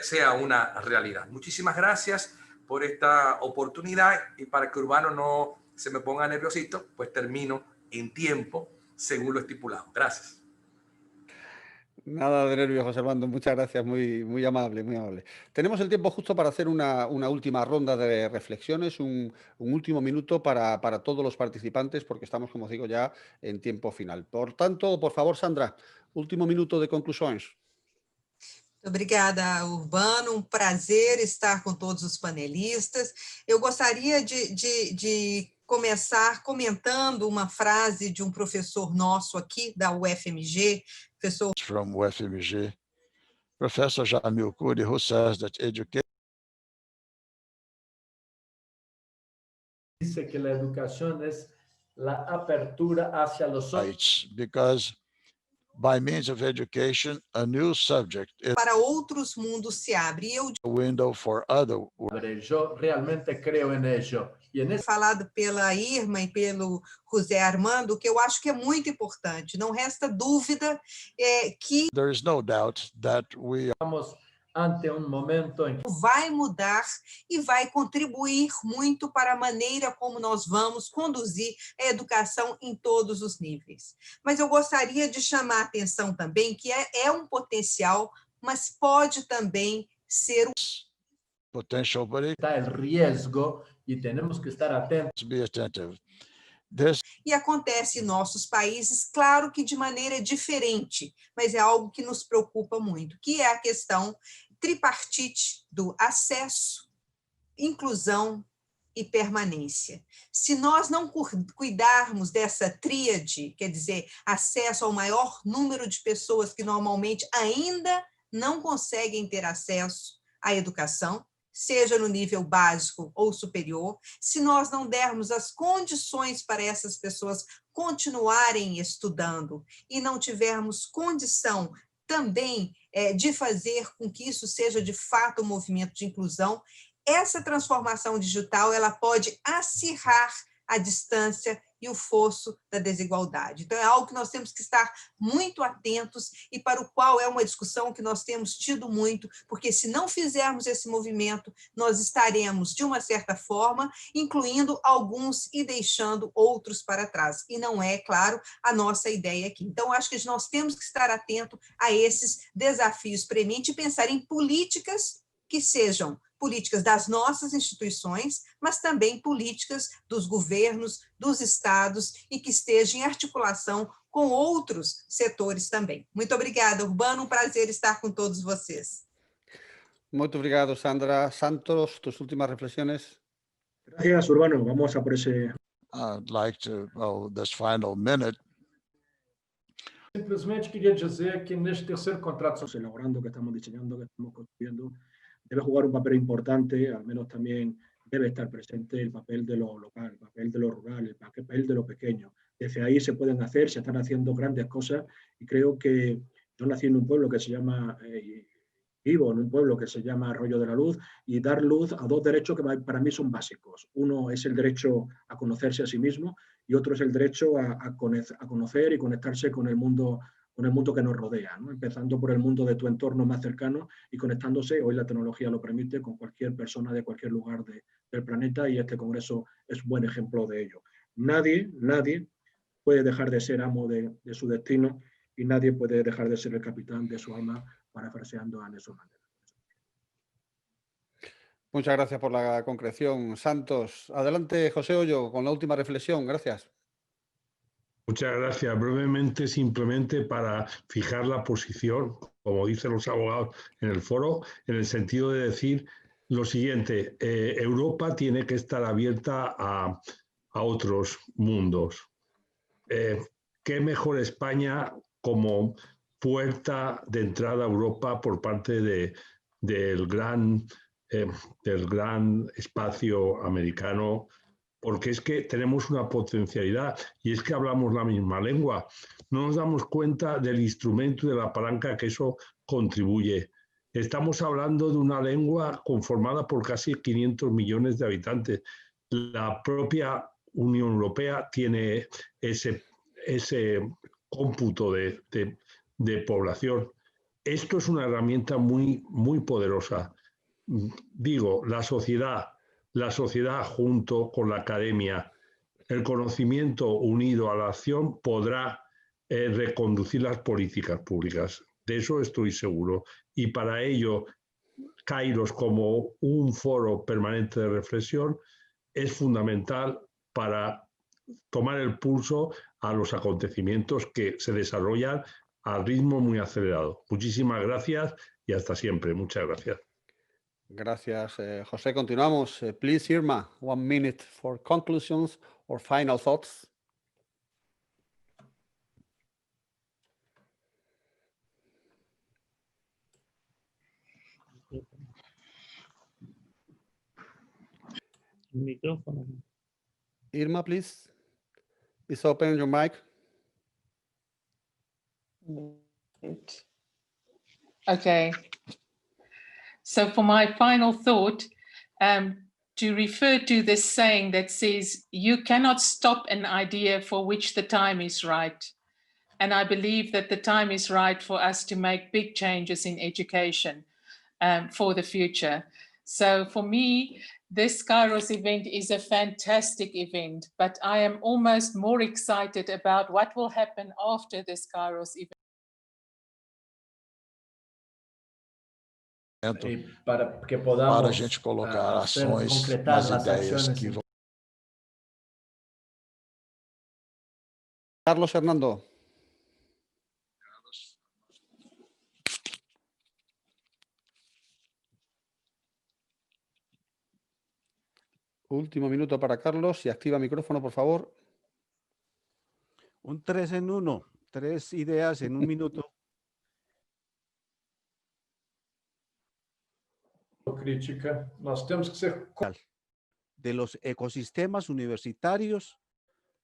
sea una realidad. Muchísimas gracias por esta oportunidad, y para que Urbano no se me ponga nerviosito, pues termino en tiempo según lo estipulado. Gracias. Nada de nervios, José Armando. Muchas gracias, muy amable, muy amable. Tenemos el tiempo justo para hacer una última ronda de reflexiones, un último minuto para todos los participantes, porque estamos, como digo, ya en tiempo final. Por tanto, por favor, Sandra, último minuto de conclusiones. Obrigada, Urbano. Prazer estar com todos os panelistas. Eu gostaria de começar comentando uma frase de professor nosso aqui da UFMG, professor from UFMG, Professor Jamil Khoury, who says that education dice que la educación es la apertura hacia los otros, because by means of education, a new subject is para outros mundos se abre. a window for other. Yo realmente creo en ello. E falado pela Irma e pelo José Armando, que eu acho que é muito importante. Não resta dúvida que there is no doubt that we estamos ante momento em que vai mudar e vai contribuir muito para a maneira como nós vamos conduzir a educação em todos os níveis. Mas eu gostaria de chamar a atenção também que é um potencial, mas pode também ser potential, but está el riesgo e temos que estar atentos. Be attentive. E acontece em nossos países, claro que de maneira diferente, mas é algo que nos preocupa muito, que é a questão tripartite do acesso, inclusão e permanência. Se nós não cuidarmos dessa tríade, quer dizer, acesso ao maior número de pessoas que normalmente ainda não conseguem ter acesso à educação, seja no nível básico ou superior, se nós não dermos as condições para essas pessoas continuarem estudando e não tivermos condição também de fazer com que isso seja de fato um movimento de inclusão, essa transformação digital ela pode acirrar a distância e o fosso da desigualdade. Então, é algo que nós temos que estar muito atentos e para o qual é uma discussão que nós temos tido muito, porque se não fizermos esse movimento, nós estaremos, de uma certa forma, incluindo alguns e deixando outros para trás. E não é, claro, a nossa ideia aqui. Então, acho que nós temos que estar atentos a esses desafios prementes e pensar em políticas que sejam políticas das nossas instituições, mas também políticas dos governos, dos estados e que estejam em articulação com outros setores também. Muito obrigada, Urbano, um prazer estar com todos vocês. Muito obrigado, Sandra. Santos, tus últimas reflexiones. Gracias, Urbano. Vamos a por ese I'd like to, this final minute, Simplesmente queria dizer que neste terceiro contrato elaborando, que estamos diseñando, que estamos construyendo, debe jugar un papel importante, al menos también debe estar presente el papel de lo local, el papel de lo rural, el papel de lo pequeño. Desde ahí se pueden hacer, se están haciendo grandes cosas y creo que yo nací en un pueblo que se llama, vivo en un pueblo que se llama Arroyo de la Luz, y dar luz a dos derechos que para mí son básicos. Uno es el derecho a conocerse a sí mismo y otro es el derecho a conocer y conectarse con el mundo que nos rodea, ¿no? Empezando por el mundo de tu entorno más cercano y conectándose, hoy la tecnología lo permite, con cualquier persona de cualquier lugar del planeta, y este congreso es un buen ejemplo de ello. Nadie puede dejar de ser amo de su destino y nadie puede dejar de ser el capitán de su alma, parafraseando a Nelson Mandela. Muchas gracias por la concreción, Santos. Adelante, José Hoyo, con la última reflexión. Gracias. Muchas gracias. Brevemente, simplemente para fijar la posición, como dicen los abogados en el foro, en el sentido de decir lo siguiente: Europa tiene que estar abierta a otros mundos. ¿Qué mejor España como puerta de entrada a Europa por parte del gran espacio americano? Porque es que tenemos una potencialidad y es que hablamos la misma lengua. No nos damos cuenta del instrumento y de la palanca que eso contribuye. Estamos hablando de una lengua conformada por casi 500 millones de habitantes. La propia Unión Europea tiene ese cómputo de población. Esto es una herramienta muy, muy poderosa. Digo, la sociedad junto con la academia, el conocimiento unido a la acción podrá reconducir las políticas públicas. De eso estoy seguro. Y para ello, Kairos como un foro permanente de reflexión es fundamental para tomar el pulso a los acontecimientos que se desarrollan a ritmo muy acelerado. Muchísimas gracias y hasta siempre. Muchas gracias. Gracias, José. Continuamos. Please, Irma, 1 minute for conclusions or final thoughts. Micrófono. Irma, please. Please open your mic. Okay. So for my final thought, to refer to this saying that says, you cannot stop an idea for which the time is right. And I believe that the time is right for us to make big changes in education for the future. So for me, this Kairos event is a fantastic event, but I am almost more excited about what will happen after this Kairos event. Para que podamos para a gente colocar ações nas ideias que vão. Carlos Hernando. Último minuto para Carlos. Y activa micrófono, por favor. Un 3 en 1, 3 ideas en un minuto. Crítica, nós temos que ser de los ecosistemas universitarios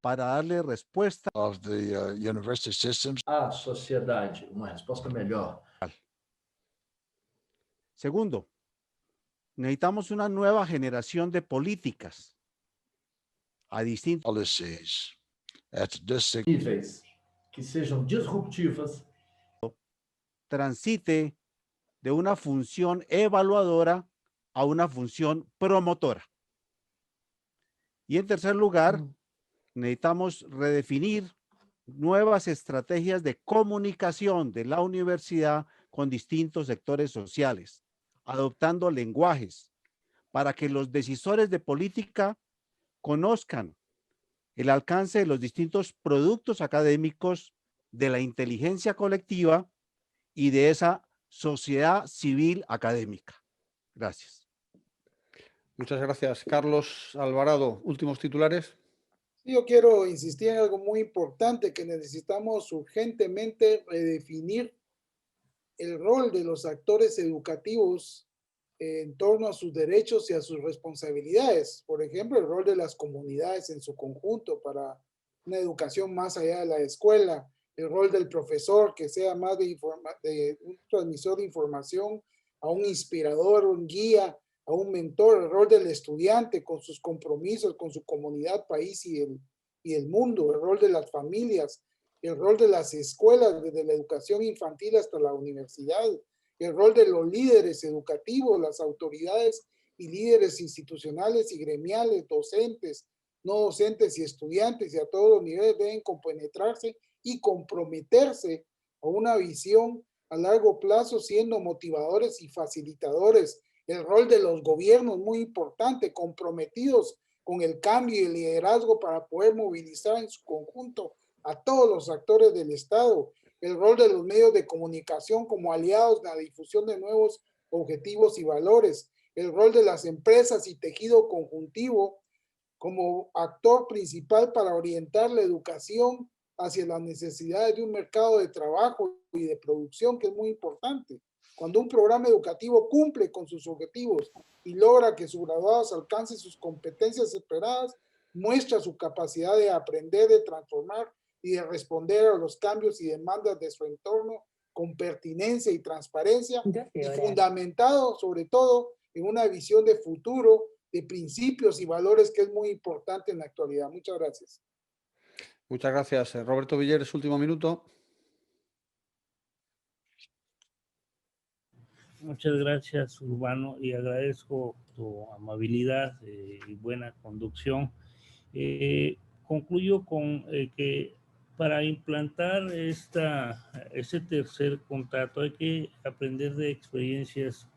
para darle respuesta of the university systems. À sociedade, uma resposta melhor. Segundo, necesitamos una nueva generación de políticas a distintos policies at distinct níveis que sejam disruptivas, transite de una función evaluadora a una función promotora. Y en tercer lugar, necesitamos redefinir nuevas estrategias de comunicación de la universidad con distintos sectores sociales, adoptando lenguajes para que los decisores de política conozcan el alcance de los distintos productos académicos, de la inteligencia colectiva y de esa sociedad civil académica. Gracias. Muchas gracias. Carlos Alvarado, últimos titulares. Yo quiero insistir en algo muy importante, que necesitamos urgentemente redefinir el rol de los actores educativos en torno a sus derechos y a sus responsabilidades. Por ejemplo, el rol de las comunidades en su conjunto para una educación más allá de la escuela, el rol del profesor que sea más de un transmisor de información a un inspirador, un guía, a un mentor, el rol del estudiante con sus compromisos, con su comunidad, país y el mundo, el rol de las familias, el rol de las escuelas, desde la educación infantil hasta la universidad, el rol de los líderes educativos, las autoridades y líderes institucionales y gremiales, docentes, no docentes y estudiantes y a todos los niveles deben compenetrarse y comprometerse a una visión a largo plazo, siendo motivadores y facilitadores. El rol de los gobiernos, muy importante, comprometidos con el cambio y el liderazgo para poder movilizar en su conjunto a todos los actores del Estado. El rol de los medios de comunicación como aliados en la difusión de nuevos objetivos y valores. El rol de las empresas y tejido conjuntivo como actor principal para orientar la educación hacia las necesidades de un mercado de trabajo y de producción, que es muy importante. Cuando un programa educativo cumple con sus objetivos y logra que sus graduados alcancen sus competencias esperadas, muestra su capacidad de aprender, de transformar y de responder a los cambios y demandas de su entorno con pertinencia y transparencia, y fundamentado sobre todo en una visión de futuro, de principios y valores, que es muy importante en la actualidad. Muchas gracias. Muchas gracias. Roberto Villeres, último minuto. Muchas gracias, Urbano, y agradezco tu amabilidad y buena conducción. Concluyo con que para implantar este tercer contrato hay que aprender de experiencias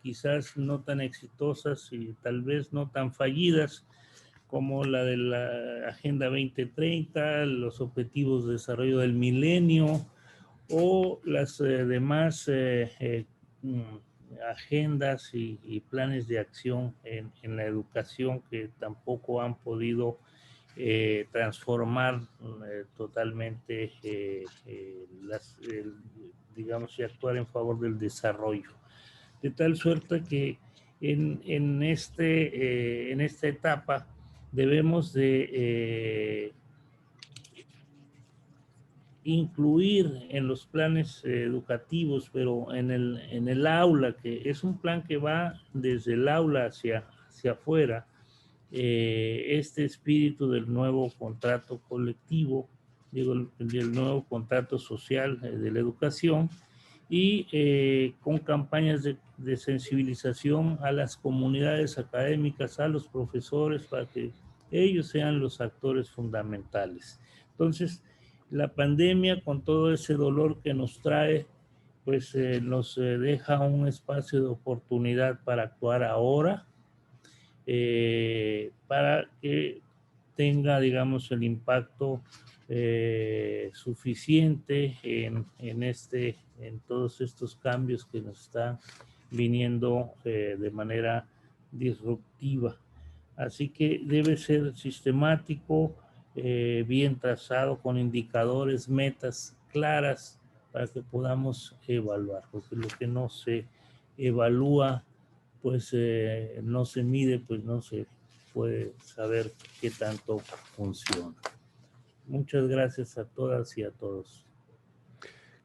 quizás no tan exitosas y tal vez no tan fallidas, como la de la Agenda 2030, los Objetivos de Desarrollo del Milenio o las demás agendas y planes de acción en la educación, que tampoco han podido transformar totalmente, digamos, y actuar en favor del desarrollo. De tal suerte que en esta etapa debemos de incluir en los planes educativos, pero en el aula, que es un plan que va desde el aula hacia afuera, este espíritu del nuevo contrato colectivo, digo, del nuevo contrato social de la educación, y con campañas de sensibilización a las comunidades académicas, a los profesores, para que ellos sean los actores fundamentales. Entonces, la pandemia, con todo ese dolor que nos trae, pues nos deja un espacio de oportunidad para actuar ahora, para que tenga, digamos, el impacto suficiente en todos estos cambios que nos están viniendo de manera disruptiva. Así que debe ser sistemático, bien trazado, con indicadores, metas claras para que podamos evaluar, porque lo que no se evalúa, pues no se mide, pues no se puede saber qué tanto funciona. Muchas gracias a todas y a todos.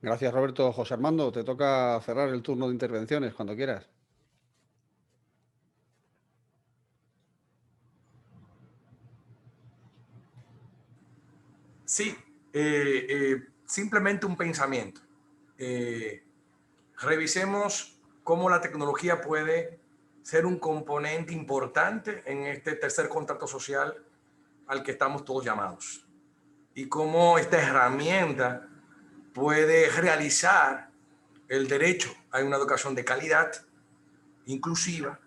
Gracias, Roberto. José Armando, te toca cerrar el turno de intervenciones cuando quieras. Sí, simplemente un pensamiento. Revisemos cómo la tecnología puede ser un componente importante en este tercer contrato social al que estamos todos llamados, y cómo esta herramienta puede realizar el derecho a una educación de calidad, inclusiva,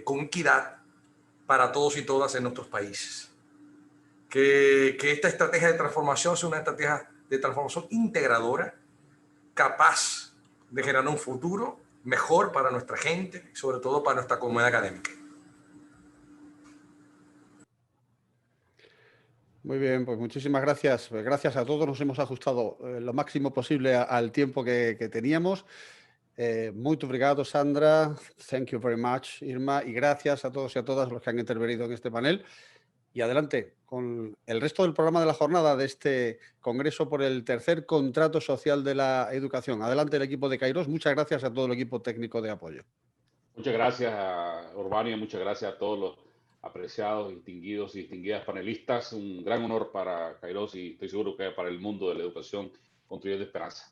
con equidad para todos y todas en nuestros países. Que esta estrategia de transformación sea una estrategia de transformación integradora, capaz de generar un futuro mejor para nuestra gente, sobre todo para nuestra comunidad académica. Muy bien, pues muchísimas gracias. Pues gracias a todos, nos hemos ajustado lo máximo posible al tiempo que teníamos. Muito obrigado, Sandra. Thank you very much, Irma. Y gracias a todos y a todas los que han intervenido en este panel. Y adelante con el resto del programa de la jornada de este Congreso por el tercer contrato social de la educación. Adelante el equipo de Kairos. Muchas gracias a todo el equipo técnico de apoyo. Muchas gracias a Urbano y muchas gracias a todos los apreciados, distinguidos y distinguidas panelistas. Un gran honor para Kairos y estoy seguro que para el mundo de la educación construyendo esperanza.